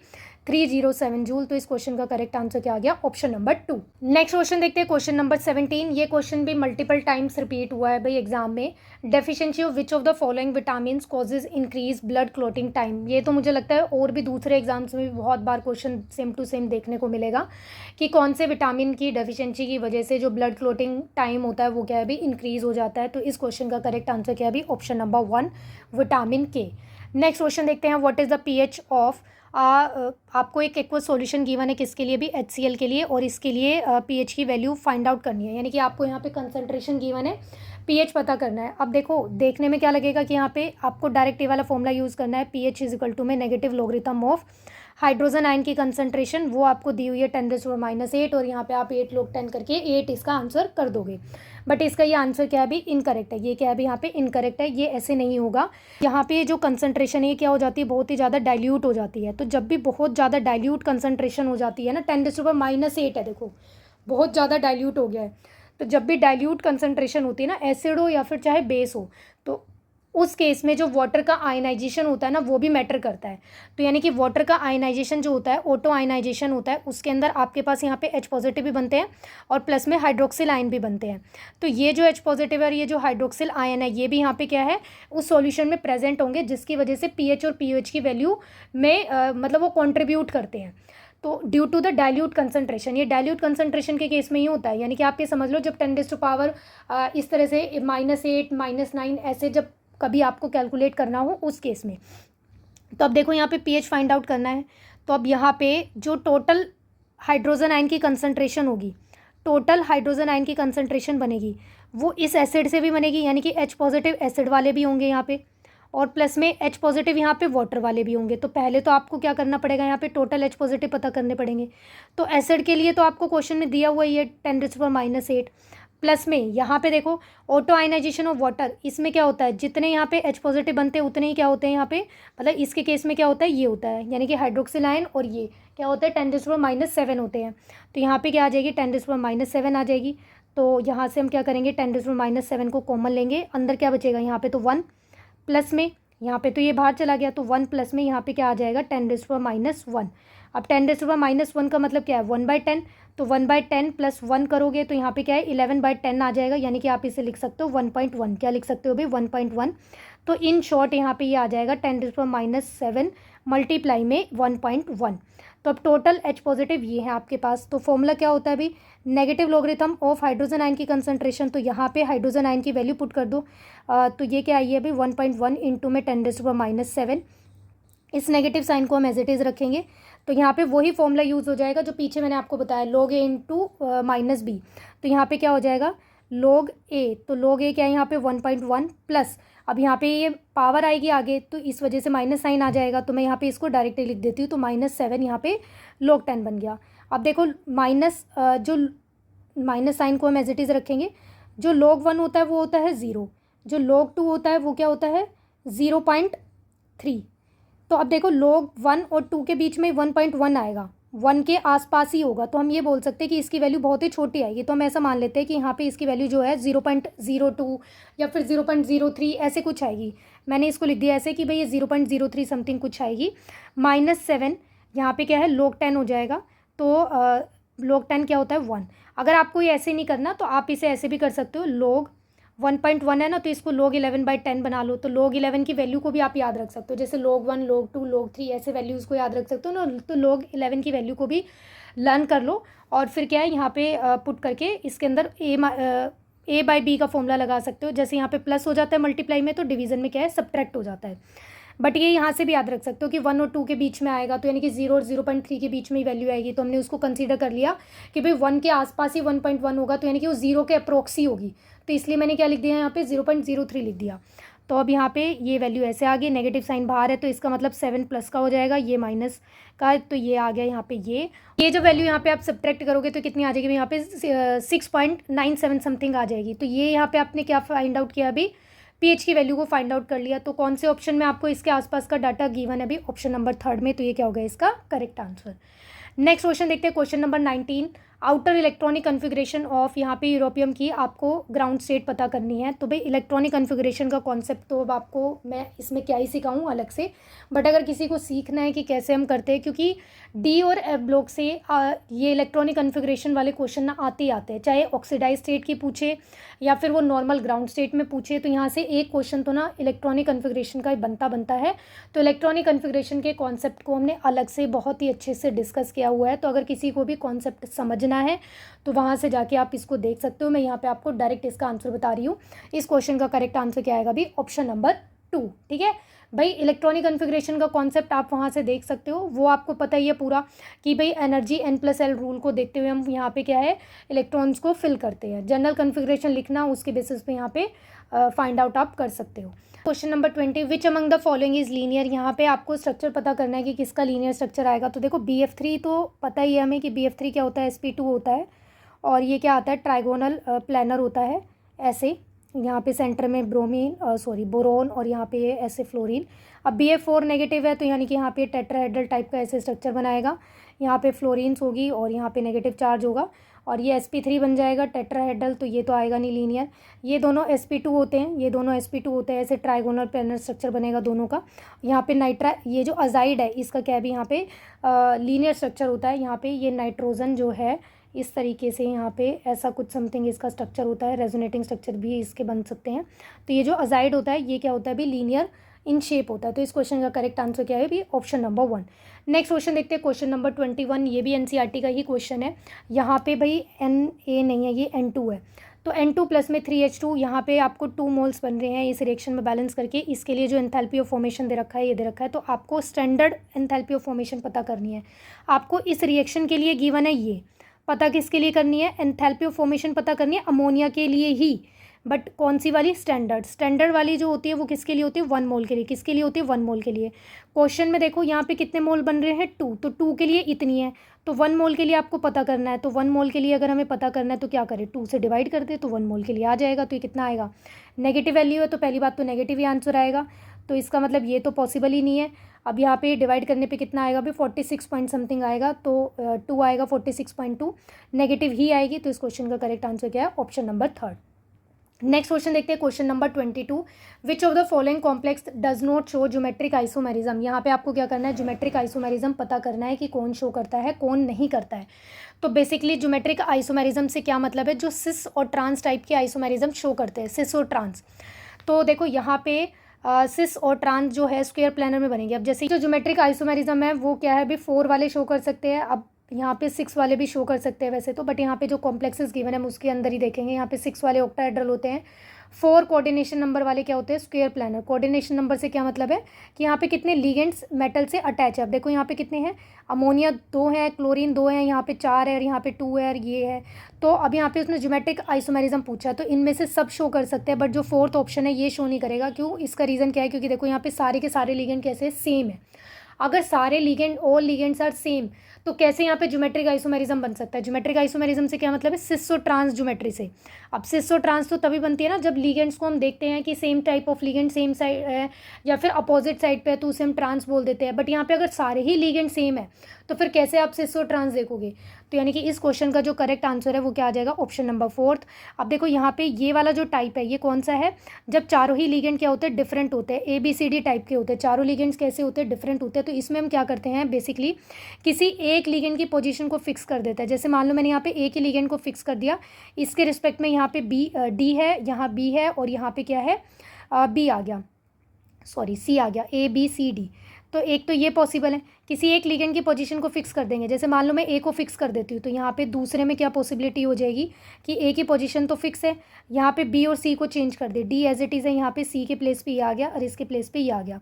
307 जूल। तो इस क्वेश्चन का करेक्ट आंसर क्या आ गया, ऑप्शन नंबर 2। नेक्स्ट क्वेश्चन देखते हैं, क्वेश्चन नंबर 17। ये क्वेश्चन भी मल्टीपल टाइम्स रिपीट हुआ है भाई एग्जाम में। Deficiency of which of the following vitamin causes increase blood clotting time. ये तो मुझे लगता है और भी दूसरे एग्जाम्स में भी बहुत बार क्वेश्चन सेम टू सेम देखने को मिलेगा कि कौन से विटामिन की डेफिशिएंसी की वजह से जो ब्लड क्लॉटिंग टाइम होता है वो क्या है भी इंक्रीज हो जाता है। तो इस क्वेश्चन का करेक्ट आंसर क्या है भी, ऑप्शन नंबर 1 विटामिन के। नेक्स्ट क्वेश्चन देखते हैं, what is the pH of आपको एक एक्वस सॉल्यूशन गिवन है, किसके लिए भी, HCl के लिए। और इसके लिए पीएच की वैल्यू फाइंड आउट करनी है, यानी कि आपको यहाँ पे कंसंट्रेशन गिवन है, पीएच पता करना है। अब देखो देखने में क्या लगेगा कि यहाँ पे आपको डायरेक्ट ये वाला फॉर्मूला यूज़ करना है, पीएच इज इक्वल टू में negative logarithm of hydrogen ion की कंसंट्रेशन, वो आपको दी हुई है 10⁻⁸ और यहाँ पे आप 8 log 10 करके 8 इसका आंसर कर दोगे। बट इसका ये आंसर क्या है भी, इनकरेक्ट है। ये क्या है भी, यहाँ पे इनकरेक्ट है, ये ऐसे नहीं होगा। यहाँ पे जो कंसंट्रेशन है क्या हो जाती है, बहुत ही ज़्यादा डाइल्यूट हो जाती है। तो जब भी बहुत ज़्यादा डाइल्यूट कंसंट्रेशन हो जाती है ना, 10⁻⁸ है, देखो बहुत ज़्यादा डाइल्यूट हो गया है। तो जब भी डाइल्यूट कंसंट्रेशन होती है ना, एसिड हो या फिर चाहे बेस हो, तो उस केस में जो वाटर का आयनाइजेशन होता है ना, वो भी मैटर करता है। तो यानी कि वाटर का आयनाइजेशन जो होता है, ऑटो आयनाइजेशन होता है, उसके अंदर आपके पास यहाँ पे H पॉजिटिव भी बनते हैं और प्लस में हाइड्रोक्सिल आयन भी बनते हैं। तो ये जो H पॉजिटिव है और ये जो हाइड्रोक्सिल आयन है, ये भी यहाँ पे क्या है, उस सॉल्यूशन में प्रेजेंट होंगे, जिसकी वजह से पीएच और पीओएच की वैल्यू में मतलब वो कॉन्ट्रीब्यूट करते हैं। तो due to the dilute concentration, ये डाइल्यूट कंसंट्रेशन के केस में ही होता है। यानी कि आप ये समझ लो, जब 10⁻⁻ इस तरह से -8 -9 ऐसे जब कभी आपको कैलकुलेट करना हो उस केस में। तो अब देखो यहाँ पे पीएच फाइंड आउट करना है। तो अब यहाँ पे जो टोटल हाइड्रोजन आयन की कंसंट्रेशन होगी, टोटल हाइड्रोजन आयन की कंसंट्रेशन बनेगी, वो इस एसिड से भी बनेगी, यानी कि H पॉजिटिव एसिड वाले भी होंगे यहाँ पे, और प्लस में H पॉजिटिव यहाँ पे वाटर वाले भी होंगे। तो पहले तो आपको क्या करना पड़ेगा, यहाँ पे टोटल H पॉजिटिव पता करने पड़ेंगे। तो एसिड के लिए तो आपको क्वेश्चन में दिया हुआ ही है 10⁻⁸, प्लस में यहाँ पे देखो ऑटो आयनाइजेशन ऑफ वाटर, इसमें क्या होता है, जितने यहाँ पे H पॉजिटिव बनते हैं उतने ही क्या होते हैं यहाँ पे, मतलब इसके केस में क्या होता है, ये होता है, यानी कि हाइड्रोक्सिल आयन, और ये क्या होता है 10⁻⁷ होते हैं। तो यहाँ पे क्या आ जाएगी, 10⁻⁷ आ जाएगी। तो यहाँ से हम क्या करेंगे, 10⁻⁷ को कॉमन लेंगे, अंदर क्या बचेगा, यहाँ पे तो 1, प्लस में यहाँ पे तो ये बाहर चला गया, तो 1 प्लस में यहाँ पे क्या आ जाएगा, 10⁻⁻1। अब 10⁻⁻1 का मतलब क्या है, 1/10। तो 1/10 प्लस 1 करोगे तो यहाँ पे क्या है, 11/10 आ जाएगा, यानी कि आप इसे लिख सकते हो 1.1। क्या लिख सकते हो भाई, 1.1। तो इन शॉर्ट यहाँ पे ये आ जाएगा 10⁻⁷ मल्टीप्लाई में 1.1। तो अब टोटल H पॉजिटिव ये है आपके पास। तो फॉर्मूला क्या होता है भाई, negative logarithm of hydrogen ion की कंसंट्रेशन। तो यहाँ पे हाइड्रोजन आयन की वैल्यू पुट कर दो। तो ये क्या आई है भाई, 1.1 इंटू में 10⁻⁷। इस नेगेटिव साइन को हम एज इट इज़ रखेंगे। तो यहाँ पे वही फॉर्मूला यूज़ हो जाएगा जो पीछे मैंने आपको बताया, log A इंटू -b। तो यहाँ पे क्या हो जाएगा, log A। तो log A क्या है यहाँ पे 1.1 प्लस, अब यहाँ पे ये पावर आएगी आगे, तो इस वजह से माइनस साइन आ जाएगा। तो मैं यहाँ पे इसको डायरेक्टली लिख देती हूँ। तो -7 यहाँ पे log 10 बन गया। अब देखो जो माइनस साइन को हम एज इट इज़ रखेंगे। जो log 1 होता है वो होता है 0, जो log 2 होता है वो क्या होता है 0.3। तो अब देखो log 1 और 2 के बीच में 1.1 आएगा, 1 के आसपास ही होगा। तो हम ये बोल सकते हैं कि इसकी वैल्यू बहुत ही छोटी आएगी। तो हम ऐसा मान लेते हैं कि यहाँ पे इसकी वैल्यू जो है 0.02 या फिर 0.03 ऐसे कुछ आएगी। मैंने इसको लिख दिया ऐसे कि भाई ये 0.03 समथिंग कुछ आएगी। -7 यहाँ पे क्या है, log 10 हो जाएगा। तो log 10 क्या होता है 1। अगर आपको ये ऐसे नहीं करना तो आप इसे ऐसे भी कर सकते हो, log 1.1 है ना, तो इसको log 11/10 बना लो। तो log 11 की वैल्यू को भी आप याद रख सकते हो, जैसे log 1 log 2 log 3 ऐसे वैल्यूज़ को याद रख सकते हो ना। तो log 11 की वैल्यू को भी लर्न कर लो, और फिर क्या है यहाँ पे पुट करके इसके अंदर A/B का फॉर्मूला लगा सकते हो। जैसे यहाँ पे प्लस हो जाता है मल्टीप्लाई में, तो डिवीज़न में क्या है सब्ट्रैक्ट हो जाता है। बट ये यहाँ से भी याद रख सकते हो कि 1 और 2 के बीच में आएगा, तो यानी कि 0 और 0.3 के बीच में ही वैल्यू आएगी, तो हमने उसको कंसीडर कर लिया कि भाई 1 के आसपास ही 1.1 होगा, तो यानी कि वो 0 के अप्रोक्स ही होगी, तो इसलिए मैंने क्या लिख दिया यहाँ पे 0.03 लिख दिया। तो अब यहाँ पे ये वैल्यू ऐसे आ गई, नेगेटिव साइन बाहर है तो इसका मतलब 7 प्लस का हो जाएगा, ये माइनस का, तो ये आ गया यहाँ पे ये जो वैल्यू यहाँ पे आप सब्ट्रैक्ट करोगे तो कितनी आ जाएगी, यहाँ पे 6.97 समथिंग आ जाएगी। तो ये यहाँ पे आपने क्या फाइंड आउट किया, अभी पीएच की वैल्यू को फाइंड आउट कर लिया। तो कौन से ऑप्शन में आपको इसके आसपास का डाटा गिवन है, अभी ऑप्शन नंबर 3 में, तो ये क्या होगा इसका करेक्ट आंसर। नेक्स्ट क्वेश्चन देखते हैं, question number 19, outer electronic configuration of, यहाँ पे यूरोपियम की आपको ग्राउंड स्टेट पता करनी है। तो भाई इलेक्ट्रॉनिक कन्फिग्रेशन का कॉन्सेप्ट तो अब आपको मैं इसमें क्या ही सिखाऊं अलग से, बट अगर किसी को सीखना है कि कैसे हम करते हैं, क्योंकि डी और एफ ब्लॉक से ये इलेक्ट्रॉनिक कन्फिग्रेशन वाले क्वेश्चन ना आते ही आते हैं, चाहे ऑक्सीडाइज स्टेट की पूछे या फिर वो नॉर्मल ग्राउंड स्टेट में पूछे, तो यहाँ से एक क्वेश्चन तो ना इलेक्ट्रॉनिक कन्फिग्रेशन का ही बनता है। तो इलेक्ट्रॉनिक कन्फिग्रेशन के कॉन्सेप्ट को हमने अलग से बहुत ही अच्छे से डिस्कस किया हुआ है, तो अगर किसी को भी कॉन्सेप्ट समझना है तो वहाँ से जाके आप इसको देख सकते हो। मैं यहाँ पे आपको डायरेक्ट इसका आंसर बता रही हूँ। इस क्वेश्चन का करेक्ट आंसर क्या आएगा, भी ऑप्शन नंबर 2, ठीक है भाई। इलेक्ट्रॉनिक कन्फिग्रेशन का कॉन्सेप्ट आप वहाँ से देख सकते हो, वो आपको पता ही है पूरा कि भाई एनर्जी N+L रूल को देखते हुए हम यहाँ पे क्या है इलेक्ट्रॉन्स को फिल करते हैं। जनरल कन्फिग्रेशन लिखना, उसके बेसिस पे यहाँ पे फाइंड आउट आप कर सकते हो। Question number 20, which among the following is linear, यहाँ पे आपको स्ट्रक्चर पता करना है कि किसका लीनियर स्ट्रक्चर आएगा। तो देखो BF3 तो पता ही है हमें कि BF3 क्या होता है, sp2 होता है, और ये क्या आता है ट्राइगोनल प्लानर होता है ऐसे, यहाँ पे सेंटर में बोरोन और यहाँ पे ऐसे फ्लोरीन। अब BF4 नेगेटिव है तो यानी कि यहाँ पे टेट्राहेड्रल टाइप का ऐसे स्ट्रक्चर बनाएगा, यहाँ पे फ्लोरीन्स होगी और यहाँ पे नेगेटिव चार्ज होगा, और ये sp3 बन जाएगा टेट्राहेड्रल, तो ये तो आएगा नहीं लीनियर। ये दोनों sp2 होते हैं, ये दोनों sp2 होते हैं, ऐसे ट्राइगोनल प्लानर स्ट्रक्चर बनेगा दोनों का। यहाँ पे ये जो अजाइड है इसका क्या भी यहाँ पे लीनियर स्ट्रक्चर होता है। यहाँ पे ये नाइट्रोजन जो है इस तरीके से यहाँ पे ऐसा कुछ समथिंग इसका स्ट्रक्चर होता है, रेजोनेटिंग स्ट्रक्चर भी इसके बन सकते हैं। तो ये जो अजाइड होता है ये क्या होता है भी लीनियर इन शेप होता है। तो इस क्वेश्चन का करेक्ट आंसर क्या है भी ऑप्शन नंबर 1। नेक्स्ट क्वेश्चन देखते हैं, क्वेश्चन नंबर 21, ये भी एनसीईआरटी का ही क्वेश्चन है। यहाँ पे भाई Na नहीं है, ये N2 है, तो N2 प्लस में 3H2, यहाँ पे आपको 2 मोल्स बन रहे हैं इस रिएक्शन में बैलेंस करके। इसके लिए जो एंथैल्पी ऑफ फॉर्मेशन दे रखा है, ये दे रखा है, तो आपको स्टैंडर्ड एंथैल्पी ऑफ फॉर्मेशन पता करनी है। आपको इस रिएक्शन के लिए गिवन है, ये पता किसके लिए करनी है, एंथैल्पी ऑफ फॉर्मेशन पता करनी है अमोनिया के लिए ही, बट कौन सी वाली, स्टैंडर्ड वाली जो होती है वो किसके लिए होती है, 1 मोल के लिए। किसके लिए होती है, 1 मोल के लिए। क्वेश्चन में देखो यहाँ पे कितने मोल बन रहे हैं, 2, तो 2 के लिए इतनी है, तो 1 मोल के लिए आपको पता करना है। तो 1 मोल के लिए अगर हमें पता करना है तो क्या करें, 2 से डिवाइड कर दे, तो 1 मोल के लिए आ जाएगा। तो ये कितना आएगा, नेगेटिव वैल्यू है तो पहली बात तो नेगेटिव ही आंसर आएगा, तो इसका मतलब ये तो पॉसिबल ही नहीं है। अब यहाँ पे डिवाइड करने पे कितना आएगा भी 46 पॉइंट समथिंग आएगा, तो 2 आएगा, 46.2 नेगेटिव ही आएगी। तो इस क्वेश्चन का करेक्ट आंसर क्या है, ऑप्शन नंबर 3। नेक्स्ट क्वेश्चन देखते हैं, question number 22, which of the following complex does not show geometric isomerism. यहाँ पे आपको क्या करना है, ज्योमेट्रिक आइसोमेरिज्म पता करना है कि कौन शो करता है कौन नहीं करता है। तो बेसिकली ज्योमेट्रिक आइसोमेरिज्म से क्या मतलब है, जो सिस और ट्रांस टाइप के आइसोमेरिज्म शो करते हैं, सिस और ट्रांस। तो देखो यहाँ पे सिस और ट्रांस जो है स्क्वायर प्लानर में बनेंगे। अब जैसे जो ज्योमेट्रिक आइसोमेरिज्म है वो क्या है भी 4 वाले शो कर सकते हैं, अब यहाँ पे 6 वाले भी शो कर सकते हैं वैसे तो, बट यहाँ पे जो कॉम्प्लेक्सेस गिवन है हम उसके अंदर ही देखेंगे। यहाँ पे 6 वाले ऑक्टाहेड्रल होते हैं, 4 कोऑर्डिनेशन नंबर वाले क्या होते हैं, स्क्वायर प्लानर। कोऑर्डिनेशन नंबर से क्या मतलब है कि यहाँ पे कितने लिगेंड्स मेटल से अटैच है। अब देखो यहाँ पे कितने हैं, अमोनिया 2 है, क्लोरीन 2 है, यहाँ पे 4 है और यहाँ पे 2 है और ये है। तो अब यहाँ पे उसने ज्योमेट्रिक आइसोमेरिज्म पूछा है, तो इनमें से सब शो कर सकते हैं, बट जो 4th ऑप्शन है ये शो नहीं करेगा। क्यों, इसका रीज़न क्या है, क्योंकि देखो यहाँ पे सारे के सारे लिगेंड कैसे सेम है। अगर सारे ligand, all ligands are same, तो कैसे यहाँ पे ज्योमेट्रिक आइसोमेरिज्म बन सकता है। ज्योमेट्रिक आइसोमेरिज्म से क्या मतलब है, सिस और ट्रांस ज्योमेट्री से। अब सिस और ट्रांस तो तभी बनती है ना जब लिगेंड्स को हम देखते हैं कि same type of ligand same side है या फिर अपोजिट साइड पे है तो उसे हम ट्रांस बोल देते हैं। बट यहाँ पे अगर सारे ही लिगेंड सेम है तो फिर कैसे आप सिस और ट्रांस देखोगे। तो यानी कि इस क्वेश्चन का जो करेक्ट आंसर है वो क्या आ जाएगा, ऑप्शन नंबर 4। अब देखो यहाँ पे ये वाला जो टाइप है ये कौन सा है, जब चारों ही लिगेंड क्या होते हैं, डिफरेंट होते हैं, ABCD टाइप के होते हैं। चारों लिगेंड्स कैसे होते हैं, डिफरेंट होते हैं। तो इसमें हम क्या करते हैं, बेसिकली किसी एक लिगेंड की पोजीशन को फिक्स कर देता है। जैसे मान लो मैंने यहाँ पे एक ही लिगेंड को फिक्स कर दिया, इसके रिस्पेक्ट में यहाँ पे D है, यहाँ B है और यहाँ पे क्या है B आ गया, C आ गया, ABCD। तो एक तो ये पॉसिबल है, किसी एक लिगेंड की पोजीशन को फिक्स कर देंगे। जैसे मान लो मैं ए को फिक्स कर देती हूँ, तो यहाँ पे दूसरे में क्या पॉसिबिलिटी हो जाएगी कि ए की पोजीशन तो फिक्स है, यहाँ पे बी और सी को चेंज कर दे, डी एज इट इज़ है, यहाँ पे सी के प्लेस पे ये आ गया और इसके प्लेस पे ये आ गया।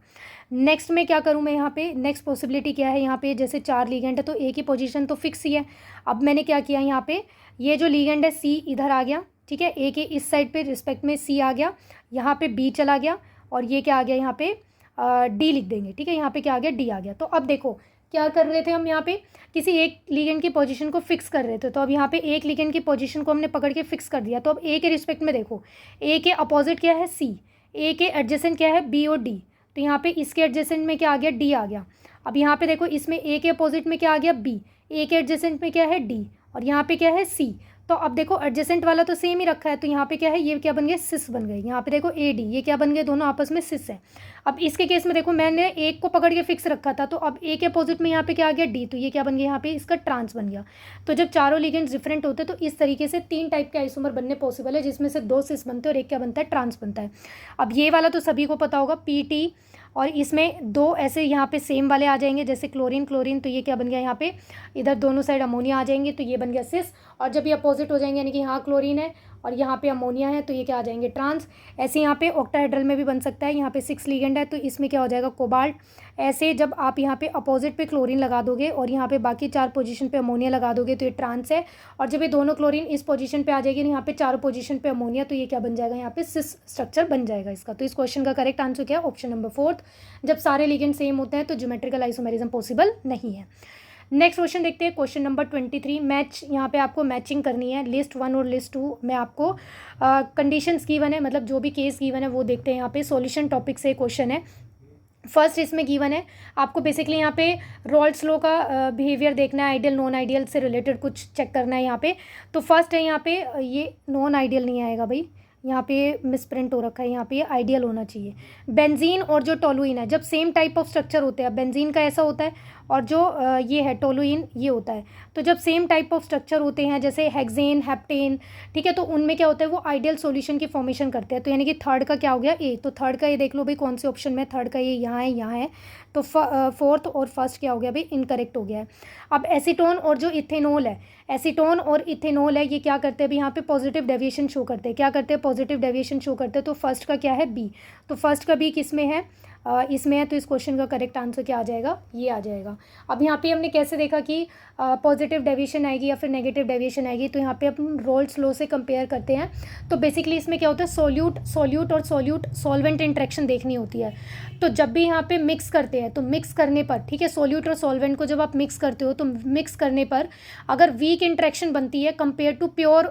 नेक्स्ट में क्या करूँ मैं, यहाँ पे नेक्स्ट पॉसिबिलिटी क्या है, यहाँ पे जैसे 4 लिगेंड है तो ए की पोजीशन तो फिक्स ही है। अब मैंने क्या किया, यहाँ पे ये जो लिगेंड है सी इधर आ गया, ठीक है, ए के इस साइड पे रिस्पेक्ट में सी आ गया, यहाँ पे बी चला गया और ये क्या आ गया, यहाँ पे डी लिख देंगे, ठीक है, यहाँ पे क्या आ गया, डी आ गया। तो अब देखो क्या कर रहे थे हम, यहाँ पे किसी एक लिगेंड की पोजीशन को फिक्स कर रहे थे, तो अब यहाँ पे एक लिगेंड की पोजीशन को हमने पकड़ के फिक्स कर दिया। तो अब ए के रिस्पेक्ट में देखो, ए के अपोजिट क्या है सी, ए के एडजेसेंट क्या है बी और डी, तो यहाँ पे इसके एडजेसेंट में क्या आ गया, डी आ गया। अब यहाँ पे देखो इसमें ए के अपोजिट में क्या आ गया, बी, ए के एडजेसेंट में क्या है, डी, और यहाँ पे क्या है, सी। तो अब देखो एडजेसेंट वाला तो सेम ही रखा है, तो यहाँ पे क्या है, ये क्या बन गए, सिस बन गए। यहाँ पे देखो ए डी, ये क्या बन गए, दोनों आपस में सिस है। अब इसके केस में देखो मैंने एक को पकड़ के फिक्स रखा था, तो अब ए के अपोजिट में यहाँ पे क्या आ गया, डी, तो ये क्या बन गया, यहाँ पे इसका ट्रांस बन गया। तो जब चारों लिगेंड्स डिफरेंट होते हैं तो इस तरीके से 3 टाइप के आइसोमर बनने पॉसिबल है, जिसमें से 2 सिस बनते हैं और एक क्या बनता है, ट्रांस बनता है। अब ये वाला तो सभी को पता होगा, पी टी, और इसमें 2 ऐसे यहाँ पे सेम वाले आ जाएंगे, जैसे क्लोरीन क्लोरीन, तो ये क्या बन गया, यहाँ पे इधर दोनों साइड अमोनिया आ जाएंगे, तो ये बन गया सिस। और जब ये अपोजिट हो जाएंगे, यानी कि यहाँ क्लोरीन है और यहाँ पे अमोनिया है, तो ये क्या आ जाएंगे, ट्रांस। ऐसे यहाँ पे ऑक्टाहेड्रल में भी बन सकता है, यहाँ पे 6 लिगेंड है तो इसमें क्या हो जाएगा, कोबाल्ट। ऐसे जब आप यहाँ पे अपोजिट पे क्लोरीन लगा दोगे और यहाँ पे बाकी 4 पोजीशन पे अमोनिया लगा दोगे तो ये ट्रांस है। और जब ये दोनों क्लोरीन इस पोजीशन पे आ जाएगी, यहाँ पे 4 पोजीशन पे अमोनिया, तो ये क्या बन जाएगा, यहाँ पे सिस स्ट्रक्चर बन जाएगा इसका। तो इस क्वेश्चन का करेक्ट आंसर क्या है, ऑप्शन नंबर 4। जब सारे लिगेंड सेम होते हैं तो ज्योमेट्रिकल आइसोमेरिज्म पॉसिबल नहीं है। नेक्स्ट क्वेश्चन देखते हैं, क्वेश्चन नंबर 23। मैच, यहाँ पे आपको मैचिंग करनी है, लिस्ट 1 और लिस्ट 2 में आपको कंडीशंस गिवन है, मतलब जो भी केस गिवन है वो देखते हैं। यहाँ पे सॉल्यूशन टॉपिक से क्वेश्चन है। फर्स्ट इसमें गिवन है आपको बेसिकली यहाँ पे रॉल्स लॉ का बिहेवियर देखना है, आइडियल नॉन आइडियल से रिलेटेड कुछ चेक करना है यहाँ पे। तो फर्स्ट है यहाँ पे, ये नॉन आइडियल नहीं आएगा भाई, यहाँ पे मिसप्रिंट हो रखा है, यहाँ पे आइडियल होना चाहिए। बेंजीन और जो टोलुइन है, जब सेम टाइप ऑफ स्ट्रक्चर होते हैं, बेंजीन का ऐसा होता है और जो ये है टोलुइन ये होता है, तो जब सेम टाइप ऑफ स्ट्रक्चर होते हैं जैसे हेक्सेन हेप्टेन, ठीक है, तो उनमें क्या होता है, वो आइडियल सॉल्यूशन की फॉर्मेशन करते हैं। तो यानी कि थर्ड का क्या हो गया, ए, तो थर्ड का ये देख लो भाई कौन से ऑप्शन में, थर्ड का ये यहाँ है, यहाँ है, तो फोर्थ और फर्स्ट क्या हो गया भाई, इनकरेक्ट हो गया है। अब एसीटोन और जो इथेनॉल है, एसीटोन और इथेनॉल है, ये क्या करते हैं भाई, यहाँ पे पॉजिटिव डेविएशन शो करते हैं, क्या करते हैं, पॉजिटिव डेविएशन शो करते हैं। तो फर्स्ट का क्या है, बी, तो फर्स्ट का बी किस में है, इसमें है, तो इस क्वेश्चन का करेक्ट आंसर क्या आ जाएगा, ये आ जाएगा। अब यहाँ पे हमने कैसे देखा कि पॉजिटिव डेविएशन आएगी या फिर नेगेटिव डेविएशन आएगी, तो यहाँ पे अपन रोल्स लॉ से कंपेयर करते हैं। तो बेसिकली इसमें क्या होता है, सॉल्यूट और सॉल्वेंट इंट्रैक्शन देखनी होती है। तो जब भी यहाँ पे मिक्स करते हैं, तो मिक्स करने पर, ठीक है, सॉल्यूट और सॉल्वेंट को जब आप मिक्स करते हो तो मिक्स करने पर अगर वीक इंट्रैक्शन बनती है कंपेयर टू प्योर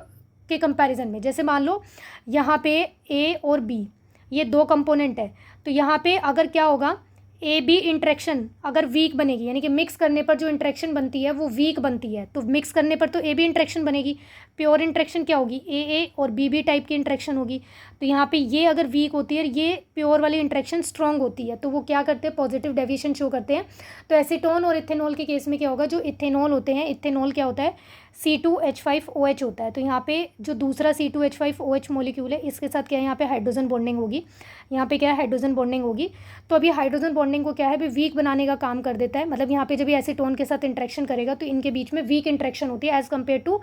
के कंपैरिजन में, जैसे मान लो यहाँ पे ए और बी ये 2 कंपोनेंट है, तो यहाँ पे अगर क्या होगा, ए बी इंट्रैक्शन अगर वीक बनेगी, यानी कि मिक्स करने पर जो इंट्रैक्शन बनती है वो वीक बनती है, तो मिक्स करने पर तो ए बी इंट्रैक्शन बनेगी। प्योर इंट्रैक्शन क्या होगी, ए और बी टाइप की इंट्रैक्शन होगी। तो यहाँ पे ये अगर वीक होती है, ये प्योर वाली इंट्रैक्शन स्ट्रॉन्ग होती है, तो वो क्या करते हैं, पॉजिटिव डेविएशन शो करते हैं। तो एसीटोन और इथेनॉल के केस में क्या होगा, जो इथेनॉल होते हैं, इथेनॉल क्या होता है, C2H5OH होता है। तो यहाँ पे जो दूसरा C2H5OH मॉलिक्यूल है, इसके साथ क्या है, यहाँ पे हाइड्रोजन बॉन्डिंग होगी, यहाँ पे क्या है, हाइड्रोजन बॉन्डिंग होगी। तो अभी हाइड्रोजन बॉन्डिंग को क्या है, भी वीक बनाने का काम कर देता है, मतलब यहाँ पे जब ये एसीटोन के साथ इंट्रैक्शन करेगा तो इनके बीच में वीक इंट्रैक्शन होती है एज कम्पेयर टू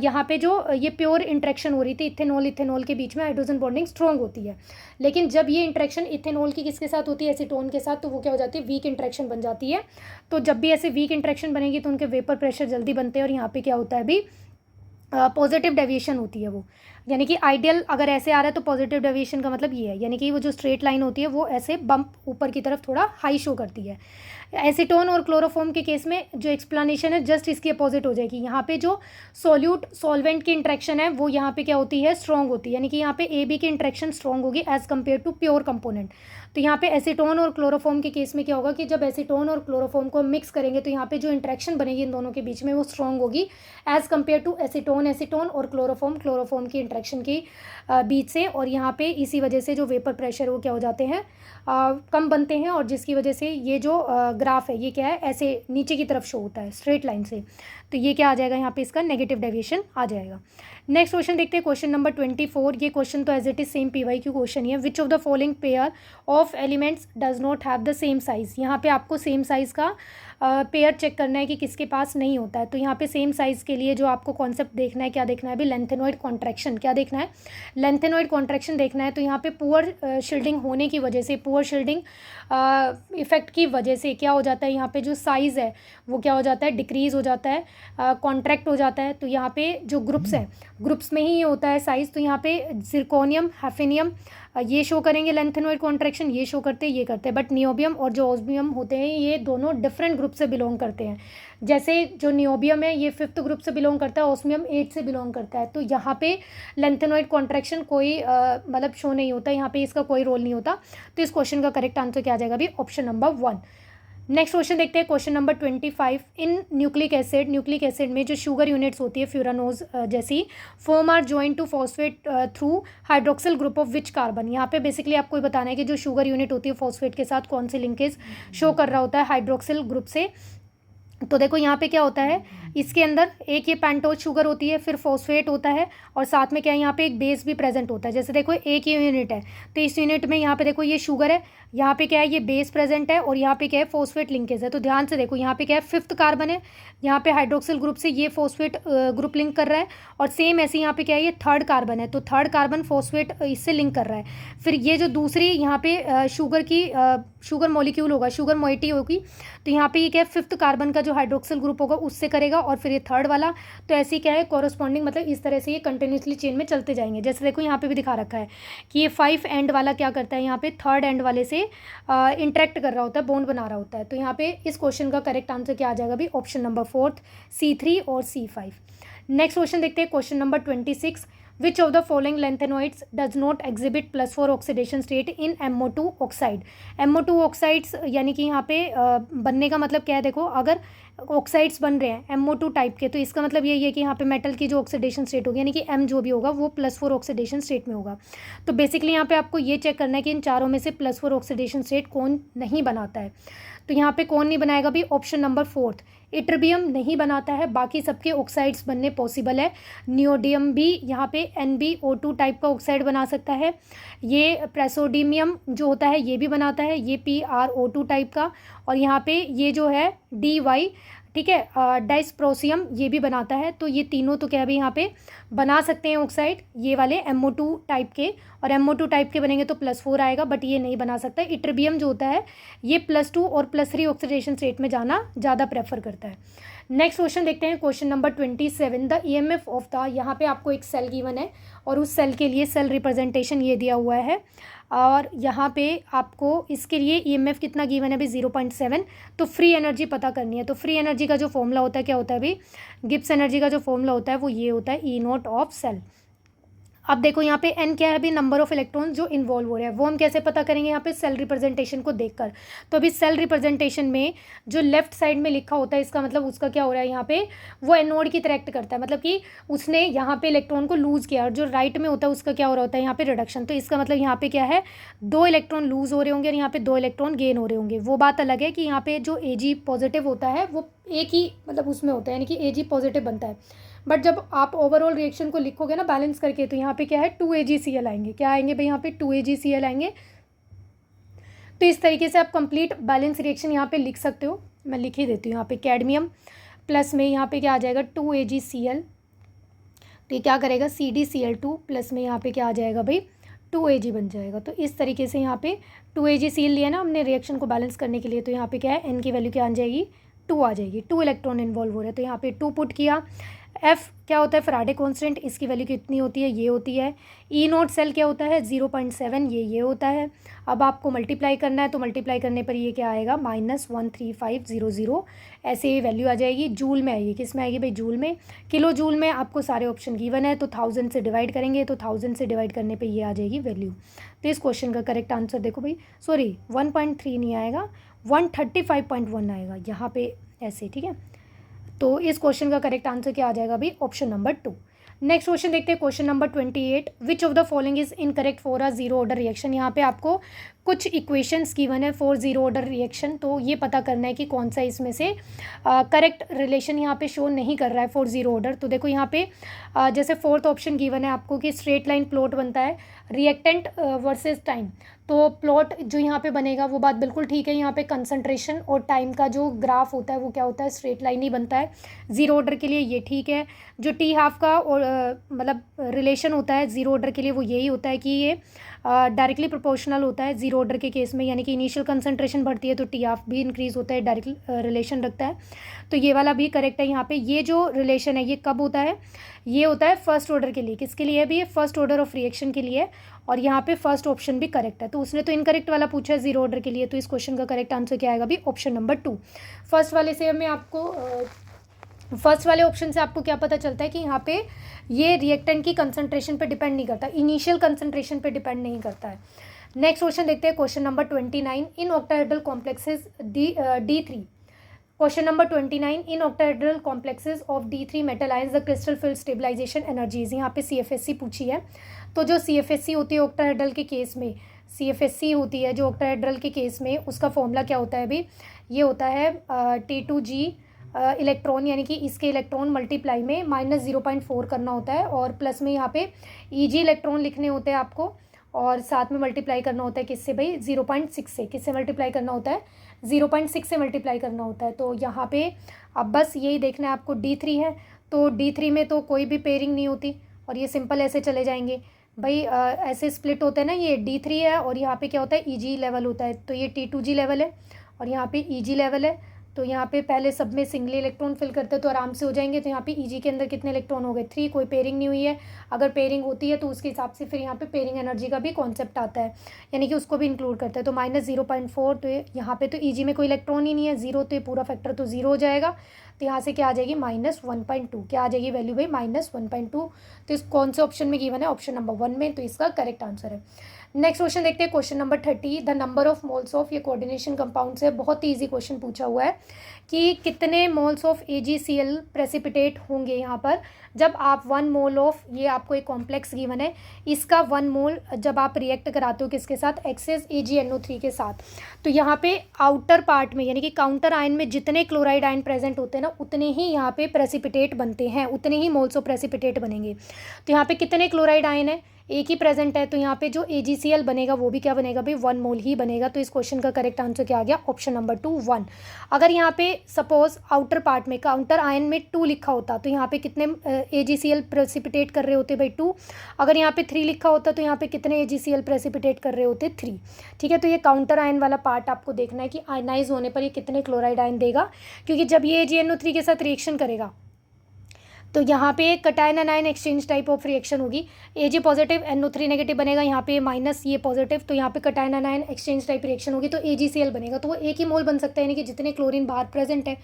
यहाँ पे जो ये प्योर इंट्रैक्शन हो रही थी इथेनॉल के बीच में हाइड्रोजन बॉन्डिंग स्ट्रॉन्ग होती है। लेकिन जब ये इंट्रैक्शन इथेनॉल की किसके साथ होती है, एसीटोन के साथ, तो वो क्या हो जाती है, वीक इंट्रैक्शन बन जाती है। तो जब भी ऐसे वीक इंट्रैक्शन बनेगी तो उनके वेपर प्रेशर जल्दी बनते हैं और यहाँ पे क्या होता है भी पॉजिटिव डेविएशन होती है वो, यानी कि आइडियल अगर ऐसे आ रहा है तो पॉजिटिव डेविएशन का मतलब ये है, यानी कि वो जो स्ट्रेट लाइन होती है वो ऐसे बम्प ऊपर की तरफ थोड़ा हाई शो करती है। एसीटोन और क्लोरोफॉर्म के केस में जो एक्सप्लेनेशन है जस्ट इसकी अपोजिट हो जाएगी। यहाँ पे जो सॉल्यूट सॉल्वेंट की इंट्रैक्शन है वो यहाँ पे क्या होती है, स्ट्रॉन्ग होती है, यानी कि यहाँ पे ए बी की इंट्रैक्शन स्ट्रॉन्ग होगी as compare to pure component. तो यहाँ पे एसीटोन और क्लोरोफॉर्म के केस में क्या होगा कि जब एसीटोन और क्लोरोफॉर्म को मिक्स करेंगे तो यहाँ पे जो इंट्रैक्शन बनेगी इन दोनों के बीच में वो स्ट्रॉन्ग होगी एज कम्पेयर टू एसीटोन और क्लोरोफॉर्म की इंट्रैक्शन की बीच से। और यहाँ पे इसी वजह से जो वेपर प्रेशर वो क्या हो जाते हैं, कम बनते हैं, और जिसकी वजह से ये जो ग्राफ है ये क्या है, ऐसे नीचे की तरफ शो होता है स्ट्रेट लाइन से, तो ये क्या आ जाएगा यहाँ पे, इसका नेगेटिव डेविएशन आ जाएगा। नेक्स्ट क्वेश्चन देखते हैं, क्वेश्चन नंबर 24। ये क्वेश्चन तो as it is same PYQ question ही है। Which of the following pair of elements does not have the same size. यहाँ पे आपको सेम साइज़ का पेयर चेक करना है कि किसके पास नहीं होता है। तो यहाँ पे सेम साइज़ के लिए जो आपको कॉन्सेप्ट देखना है, क्या देखना है अभी, लेंथेनॉइड कॉन्ट्रैक्शन। क्या देखना है, लेंथेनॉइड कॉन्ट्रैक्शन देखना है। तो यहाँ पे पुअर शील्डिंग होने की वजह से, पुअर शील्डिंग इफेक्ट की वजह से क्या हो जाता है, यहाँ पे जो साइज़ है वो क्या हो जाता है, डिक्रीज़ हो जाता है, कॉन्ट्रैक्ट हो जाता है। तो यहाँ पे जो ग्रुप्स हैं, ग्रुप्स में ही ये होता है साइज़। तो यहाँ पे जिरकोनियम, हैफेनियम ये शो करेंगे लेंथेनॉइड कॉन्ट्रैक्शन, ये शो करते हैं, ये करते हैं। बट नियोबियम और जो ऑस्मियम होते हैं ये दोनों डिफरेंट ग्रुप से बिलोंग करते हैं। जैसे जो नियोबियम है ये 5th ग्रुप से बिलोंग करता है, ऑस्मियम 8 से बिलोंग करता है। तो यहाँ पे लेंथेनॉइड कॉन्ट्रैक्शन कोई मतलब शो नहीं होता, यहाँ पे इसका कोई रोल नहीं होता। तो इस क्वेश्चन का करेक्ट आंसर क्या आ जाएगा अभी, ऑप्शन नंबर 1। नेक्स्ट क्वेश्चन देखते हैं, क्वेश्चन नंबर 25। इन न्यूक्लिक एसिड में जो शुगर यूनिट्स होती है फ्यूरानोज जैसी, form are join to phosphate through hydroxyl group of which carbon. यहाँ पे बेसिकली आपको बताना है कि जो शुगर यूनिट होती है फॉस्फेट के साथ कौन सी लिंकेज शो कर रहा होता है हाइड्रोक्सिल ग्रुप से। तो देखो यहाँ पे क्या होता है, इसके अंदर एक ये पेंटोज शुगर होती है, फिर फॉस्फेट होता है, और साथ में क्या है यहाँ पे एक बेस भी प्रेजेंट होता है। जैसे देखो एक ये यूनिट है, तो इस यूनिट में यहाँ पे देखो ये शुगर है, यहाँ पे क्या है ये बेस प्रेजेंट है, और यहाँ पे क्या है फॉस्फेट लिंकेज है। तो ध्यान से देखो यहाँ पे क्या है 5th कार्बन है, यहाँ पे हाइड्रोक्सिल ग्रुप से ये फॉस्फेट ग्रुप लिंक कर रहा है, और सेम ऐसे यहाँ पे क्या है ये 3rd कार्बन है, तो 3rd कार्बन फॉस्फेट इससे लिंक कर रहा है। फिर ये जो दूसरी यहाँ पे शुगर मॉलिक्यूल होगा, शुगर मोइटी होगी, तो यहाँ पे ये क्या है 5th कार्बन का जो हाइड्रोक्सिल ग्रुप होगा उससे करेगा, और फिर ये 3rd वाला। तो ऐसे क्या है कॉरस्पॉन्डिंग, मतलब इस तरह से ये कंटिन्यूसली चेन में चलते जाएंगे। जैसे देखो यहाँ पे भी दिखा रखा है कि ये 5 एंड वाला क्या करता है, यहाँ पे 3rd एंड वाले से इंटरेक्ट कर रहा होता है, बॉन्ड बना रहा होता है। तो यहाँ पे इस क्वेश्चन का करेक्ट आंसर क्या आ जाएगा अभी, ऑप्शन नंबर 4 C3 और C5। नेक्स्ट क्वेश्चन देखते हैं, question number 26। Which of the following lanthanoids does not exhibit +4 oxidation state in MO2 oxide. MO2 oxides यानी कि यहाँ पे बनने का मतलब क्या है, देखो अगर ऑक्साइड्स बन रहे हैं MO2 टाइप के, तो इसका मतलब यही है कि यहाँ पे मेटल की जो ऑक्सीडेशन स्टेट होगी, यानी कि M जो भी होगा वो +4 ऑक्सीडेशन स्टेट में होगा। तो बेसिकली यहाँ पे आपको ये चेक करना है कि इन चारों में से +4 ऑक्सीडेशन स्टेट कौन नहीं बनाता है। तो यहाँ पे कौन नहीं बनाएगा भी, ऑप्शन नंबर 4 इट्रबियम नहीं बनाता है, बाकी सबके ऑक्साइड्स बनने पॉसिबल है। नियोडियम भी यहाँ पे NbO2 टाइप का ऑक्साइड बना सकता है। ये प्रेसोडियम जो होता है ये भी बनाता है, ये PrO2 टाइप का, और यहाँ पे ये जो है DY, ठीक है, डाइस्प्रोसियम ये भी बनाता है। तो ये तीनों तो क्या है भी यहाँ पे बना सकते हैं ऑक्साइड, ये वाले MO2 टाइप के, और MO2 टाइप के बनेंगे तो +4 आएगा, बट ये नहीं बना सकता। इट्रबियम जो होता है ये +2 और +3 ऑक्सीडेशन स्टेट में जाना ज़्यादा प्रेफर करता है। नेक्स्ट क्वेश्चन देखते हैं, question number 27। The EMF of the, यहाँ पे आपको एक सेल गिवन है, और उस सेल के लिए सेल रिप्रेजेंटेशन ये दिया हुआ है, और यहाँ पे आपको इसके लिए EMF कितना गिवन है अभी, 0.7। तो फ्री एनर्जी पता करनी है। तो फ्री एनर्जी का जो फॉर्मूला होता है क्या होता है अभी, गिब्स एनर्जी का जो फॉर्मूला होता है वो ये होता है E0 ऑफ सेल। अब देखो यहाँ पे n क्या है अभी, नंबर ऑफ इलेक्ट्रॉन जो इन्वॉल्व हो रहे हैं, वो हम कैसे पता करेंगे, यहाँ पे सेल रिप्रेजेंटेशन को देखकर। तो अभी सेल रिप्रेजेंटेशन में जो लेफ्ट साइड में लिखा होता है, इसका मतलब उसका क्या हो रहा है, यहाँ पे वो एनोड की तरह एक्ट करता है, मतलब कि उसने यहाँ पे इलेक्ट्रॉन को लूज़ किया, और जो राइट में होता है उसका क्या हो रहा होता है यहाँ पे रिडक्शन। तो इसका मतलब यहाँ पे क्या है, 2 इलेक्ट्रॉन लूज़ हो रहे होंगे, और यहाँ पे 2 इलेक्ट्रॉन गेन हो रहे होंगे। वो बात अलग है कि यहाँ पे जो Ag पॉजिटिव होता है वो एक ही मतलब उसमें होता है, यानी कि Ag पॉजिटिव बनता है। बट जब आप ओवरऑल रिएक्शन को लिखोगे ना बैलेंस करके, तो यहाँ पे क्या है 2AgCl आएंगे। क्या आएंगे भाई, यहाँ पे 2AgCl आएंगे। तो इस तरीके से आप कंप्लीट बैलेंस रिएक्शन यहाँ पे लिख सकते हो। मैं लिख ही देती हूँ यहाँ पे, कैडमियम प्लस में यहाँ पे क्या आ जाएगा 2AgCl, तो ये क्या करेगा CdCl2 प्लस में यहाँ पे क्या आ जाएगा भाई 2Ag बन जाएगा। तो इस तरीके से यहाँ पे 2AgCl लिया ना हमने रिएक्शन को बैलेंस करने के लिए, तो यहाँ पे क्या है n की वैल्यू क्या आ जाएगी 2 आ जाएगी। 2 इलेक्ट्रॉन इन्वॉल्व हो रहे हैं, तो यहाँ पे 2 पुट किया। F क्या होता है फैराडे कांस्टेंट, इसकी वैल्यू कितनी होती है, ये होती है। E0 सेल क्या होता है 0.7, ये होता है। अब आपको मल्टीप्लाई करना है, तो मल्टीप्लाई करने पर ये क्या आएगा -13500, ऐसे ये वैल्यू आ जाएगी। जूल में आएगी, किस में आएगी भाई, जूल में। किलो जूल में आपको सारे ऑप्शन गिवन है, तो 1000 से डिवाइड करेंगे, तो 1000 से डिवाइड करने पर ये आ जाएगी वैल्यू। तो इस क्वेश्चन का करेक्ट आंसर देखो भाई, सॉरी 1.3 नहीं आएगा, 135.1 आएगा यहाँ पे ऐसे, ठीक है। तो इस क्वेश्चन का करेक्ट आंसर क्या आ जाएगा अभी, ऑप्शन नंबर 2। नेक्स्ट क्वेश्चन देखते हैं, question number 28। Which of the following is incorrect for a zero order reaction. यहाँ पे आपको कुछ इक्वेशंस गिवन है फॉर ज़ीरो ऑर्डर रिएक्शन, तो ये पता करना है कि कौन सा इसमें से करेक्ट रिलेशन यहाँ पे शो नहीं कर रहा है फॉर ज़ीरो ऑर्डर। तो देखो यहाँ पे जैसे फोर्थ ऑप्शन गिवन है आपको कि स्ट्रेट लाइन प्लॉट बनता है रिएक्टेंट वर्सेस टाइम, तो प्लॉट जो यहाँ पे बनेगा वो बात बिल्कुल ठीक है। यहाँ पे कंसंट्रेशन और टाइम का जो ग्राफ होता है वो क्या होता है, स्ट्रेट लाइन ही बनता है ज़ीरो ऑर्डर के लिए, ये ठीक है। जो टी हाफ का और मतलब रिलेशन होता है ज़ीरो ऑर्डर के लिए वो यही होता है कि ये डायरेक्टली प्रोपोर्शनल होता है ज़ीरो ऑर्डर के केस में, यानी कि इनिशियल कंसंट्रेशन बढ़ती है तो टी हाफ भी इंक्रीज़ होता है, डायरेक्ट रिलेशन रखता है। तो ये वाला भी करेक्ट है। यहाँ पे ये जो रिलेशन है ये कब होता है, ये होता है फर्स्ट ऑर्डर के लिए। किसके लिए भी, फर्स्ट ऑर्डर ऑफ रिएक्शन के लिए। और यहाँ पे फर्स्ट ऑप्शन भी करेक्ट है। तो उसने तो इनकरेक्ट वाला पूछा है ज़ीरो ऑर्डर के लिए, तो इस क्वेश्चन का करेक्ट आंसर क्या आएगा भी, ऑप्शन नंबर 2। फर्स्ट वाले से मैं आपको फर्स्ट वाले ऑप्शन से आपको क्या पता चलता है कि यहाँ पे ये रिएक्टेंट की कंसंट्रेशन पे डिपेंड नहीं करता, इनिशियल कंसंट्रेशन पे डिपेंड नहीं करता है। नेक्स्ट क्वेश्चन देखते हैं, question number 29 in octahedral complexes D3। Question number 29 in octahedral complexes of D3 metal ions the crystal field stabilisation energies. यहाँ पे CFSC पूछी है। तो जो CFSC होती है ऑक्टाहेड्रल के केस में, CFSC होती है जो ऑक्टाहेड्रल के केस में, उसका फॉर्मूला क्या होता है अभी, ये होता है T2G इलेक्ट्रॉन, यानी कि इसके इलेक्ट्रॉन मल्टीप्लाई में -0.4 करना होता है और प्लस में यहाँ पे EG इलेक्ट्रॉन लिखने होते हैं आपको, और साथ में मल्टीप्लाई करना होता है किससे भाई, 0.6 से। किससे मल्टीप्लाई करना होता है, 0.6 से मल्टीप्लाई करना होता है। तो यहाँ पे अब बस यही देखना है आपको, D3 है तो D3 में तो कोई भी पेयरिंग नहीं होती और ये सिंपल ऐसे चले जाएंगे भाई, ऐसे स्प्लिट होते हैं ना, ये D3 है और यहाँ पे क्या होता है EG लेवल होता है, तो ये T2G लेवल है और यहाँ पे EG लेवल है। तो यहाँ पे पहले सब में सिंगली इलेक्ट्रॉन फिल करते हैं तो आराम से हो जाएंगे। तो यहाँ पे EG के अंदर कितने इलेक्ट्रॉन हो गए, 3, कोई पेयरिंग नहीं हुई है। अगर पेयरिंग होती है तो उसके हिसाब से फिर यहाँ पे पेयरिंग एनर्जी का भी कॉन्सेप्ट आता है, यानी कि उसको भी इंक्लूड करते हैं। तो -0.4, तो यहाँ पे तो EG में कोई इलेक्ट्रॉन ही नहीं है, 0, तो ये पूरा फैक्टर तो 0 हो जाएगा। तो यहाँ से क्या आ जाएगी, -1.2, क्या आ जाएगी वैल्यू भाई, -1.2। तो इस कौन से ऑप्शन में गिवन है, ऑप्शन नंबर 1 में, तो इसका करेक्ट आंसर है। नेक्स्ट क्वेश्चन देखते हैं, question number 30 the number of moles of, ये कोऑर्डिनेशन कंपाउंड से बहुत ही ईजी क्वेश्चन पूछा हुआ है कि कितने मोल्स ऑफ AgCl प्रेसिपिटेट होंगे यहाँ पर जब आप 1 मोल ऑफ, ये आपको एक कॉम्प्लेक्स गिवन है, इसका 1 मोल जब आप रिएक्ट कराते हो किसके साथ, एक्सेस AgNO3 के साथ। तो यहाँ पे आउटर पार्ट में यानी कि काउंटर आयन में जितने क्लोराइड आयन प्रेजेंट होते हैं ना, उतने ही यहाँ पे प्रेसिपिटेट बनते हैं, उतने ही मोल्स ऑफ प्रेसिपिटेट बनेंगे। तो यहाँ पे कितने क्लोराइड आयन है, एक ही प्रेजेंट है, तो यहाँ पे जो AgCl बनेगा वो भी क्या बनेगा भाई, 1 मोल ही बनेगा। तो इस क्वेश्चन का करेक्ट आंसर क्या आ गया, ऑप्शन नंबर 2 1। अगर यहाँ पे सपोज आउटर पार्ट में काउंटर आयन में 2 लिखा होता तो यहाँ पे कितने AgCl प्रेसिपिटेट कर रहे होते भाई, 2। अगर यहाँ पे 3 लिखा होता तो यहाँ पे कितने AgCl प्रेसिपिटेट कर रहे होते, 3। ठीक है, तो ये काउंटर आयन वाला पार्ट आपको देखना है कि आयनाइज होने पर ये कितने क्लोराइड आयन देगा, क्योंकि जब ये AgNO3 के साथ रिएक्शन करेगा तो यहाँ पे cation anion exchange type of reaction होगी, Ag पॉजिटिव NO3 नेगेटिव बनेगा, यहाँ पे माइनस ये पॉजिटिव, तो यहाँ पे cation anion exchange type reaction होगी तो AgCl बनेगा, तो वो एक ही मोल बन सकता है, यानी कि जितने क्लोरीन बाहर प्रेजेंट है।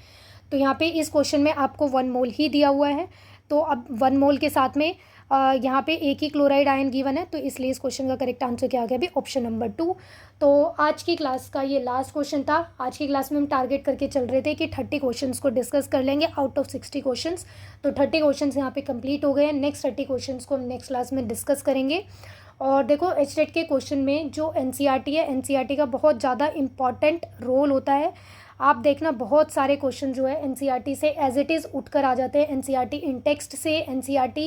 तो यहाँ पे इस क्वेश्चन में आपको 1 मोल ही दिया हुआ है, तो अब 1 मोल के साथ में यहाँ पे एक ही क्लोराइड आयन गिवन है, तो इसलिए इस क्वेश्चन का करेक्ट आंसर क्या आ गया अभी, ऑप्शन नंबर 2। तो आज की क्लास का ये लास्ट क्वेश्चन था। आज की क्लास में हम टारगेट करके चल रहे थे कि 30 क्वेश्चंस को डिस्कस कर लेंगे आउट ऑफ 60 क्वेश्चंस। तो 30 क्वेश्चंस यहाँ पे कंप्लीट हो गए हैं। नेक्स्ट 30 क्वेश्चंस को हम नेक्स्ट क्लास में डिस्कस करेंगे। और देखो HTET के क्वेश्चन में जो NCERT है, NCERT का बहुत ज़्यादा इंपॉर्टेंट रोल होता है। आप देखना बहुत सारे क्वेश्चन जो है NCERT से एज इट इज़ उठकर आ जाते हैं। NCERT इन टेक्स्ट से, NCERT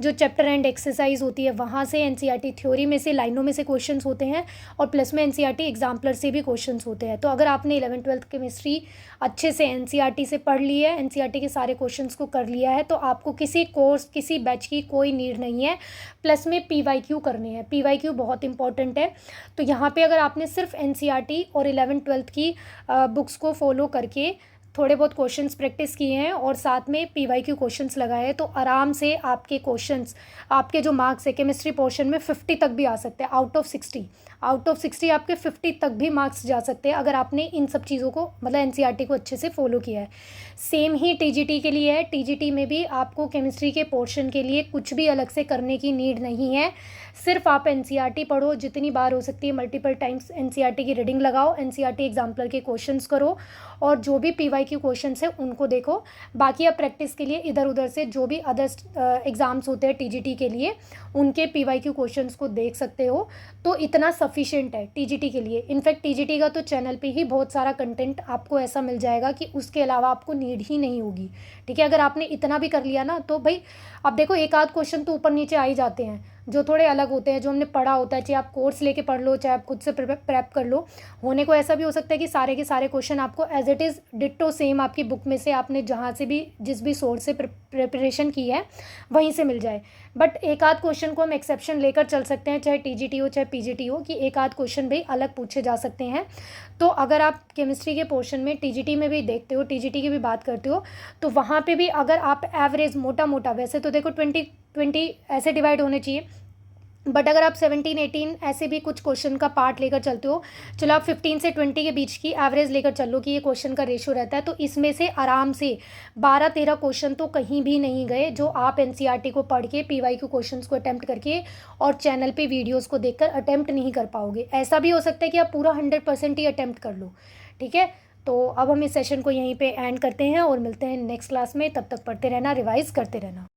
जो चैप्टर एंड एक्सरसाइज होती है वहाँ से, NCERT थ्योरी में से, लाइनों में से क्वेश्चंस होते हैं, और प्लस में NCERT एग्जाम्पलर से भी क्वेश्चंस होते हैं। तो अगर आपने 11th-12th केमिस्ट्री अच्छे से NCERT से पढ़ ली है, NCERT के सारे क्वेश्चंस को कर लिया है, तो आपको किसी कोर्स, किसी बैच की कोई नीड नहीं है। प्लस में PYQ करने हैं, PYQ बहुत इंपॉर्टेंट है। तो यहाँ पे अगर आपने सिर्फ NCERT और 11th-12th की बुक्स को फॉलो करके थोड़े बहुत क्वेश्चंस प्रैक्टिस किए हैं और साथ में PYQ क्वेश्चंस लगाए हैं, तो आराम से आपके क्वेश्चंस, आपके जो मार्क्स है केमिस्ट्री पोर्शन में 50 तक भी आ सकते हैं, आउट ऑफ 60 आपके 50 तक भी मार्क्स जा सकते हैं अगर आपने इन सब चीज़ों को, मतलब NCERT को अच्छे से फॉलो किया है। सेम ही TGT के लिए है। TGT में भी आपको केमिस्ट्री के पोर्शन के लिए कुछ भी अलग से करने की नीड नहीं है। सिर्फ आप NCERT पढ़ो, जितनी बार हो सकती है मल्टीपल टाइम्स NCERT की रीडिंग लगाओ, NCERT एग्जाम्पलर के क्वेश्चंस करो, और जो भी PYQ क्वेश्चंस है उनको देखो। बाकी अब प्रैक्टिस के लिए इधर उधर से जो भी अदर एग्ज़ाम्स होते हैं TGT के लिए उनके PYQ क्वेश्चंस को देख सकते हो। तो इतना सफिशिएंट है TGT के लिए। इनफैक्ट TGT का तो चैनल पे ही बहुत सारा कंटेंट आपको ऐसा मिल जाएगा कि उसके अलावा आपको नीड ही नहीं होगी। ठीक है, अगर आपने इतना भी कर लिया ना तो भाई अब देखो एक आध क्वेश्चन तो ऊपर नीचे आ ही जाते हैं जो थोड़े अलग होते हैं, जो हमने पढ़ा होता है, चाहे आप कोर्स लेके पढ़ लो चाहे आप खुद से प्रेप कर लो। होने को ऐसा भी हो सकता है कि सारे के सारे क्वेश्चन आपको as it is ditto same आपकी बुक में से आपने जहाँ से भी जिस भी सोर्स से प्रिपरेशन की है वहीं से मिल जाए। बट एक आध क्वेश्चन को हम एक्सेप्शन लेकर चल सकते हैं, चाहे TGT हो चाहे PGT हो, कि एक आध क्वेश्चन भी अलग पूछे जा सकते हैं। तो अगर आप केमिस्ट्री के पोर्शन में TGT में भी देखते हो, TGT की भी बात करते हो, तो वहाँ पे भी अगर आप एवरेज मोटा मोटा, वैसे तो देखो 20-20 ऐसे डिवाइड होने चाहिए, बट अगर आप 17-18 ऐसे भी कुछ क्वेश्चन का पार्ट लेकर चलते हो, चलो आप 15 से 20 के बीच की एवरेज लेकर चल लो कि ये क्वेश्चन का रेशो रहता है, तो इसमें से आराम से 12-13 क्वेश्चन तो कहीं भी नहीं गए जो आप NCERT को पढ़ के PYQ क्वेश्चंस को अटैम्प्ट करके और चैनल पे वीडियोस को देखकर अटैम्प्ट नहीं कर पाओगे। ऐसा भी हो सकता है कि आप पूरा 100% ही अटैम्प्ट कर लो। ठीक है, तो अब हम इस सेशन को यहीं पर एंड करते हैं और मिलते हैं नेक्स्ट क्लास में। तब तक पढ़ते रहना, रिवाइज करते रहना।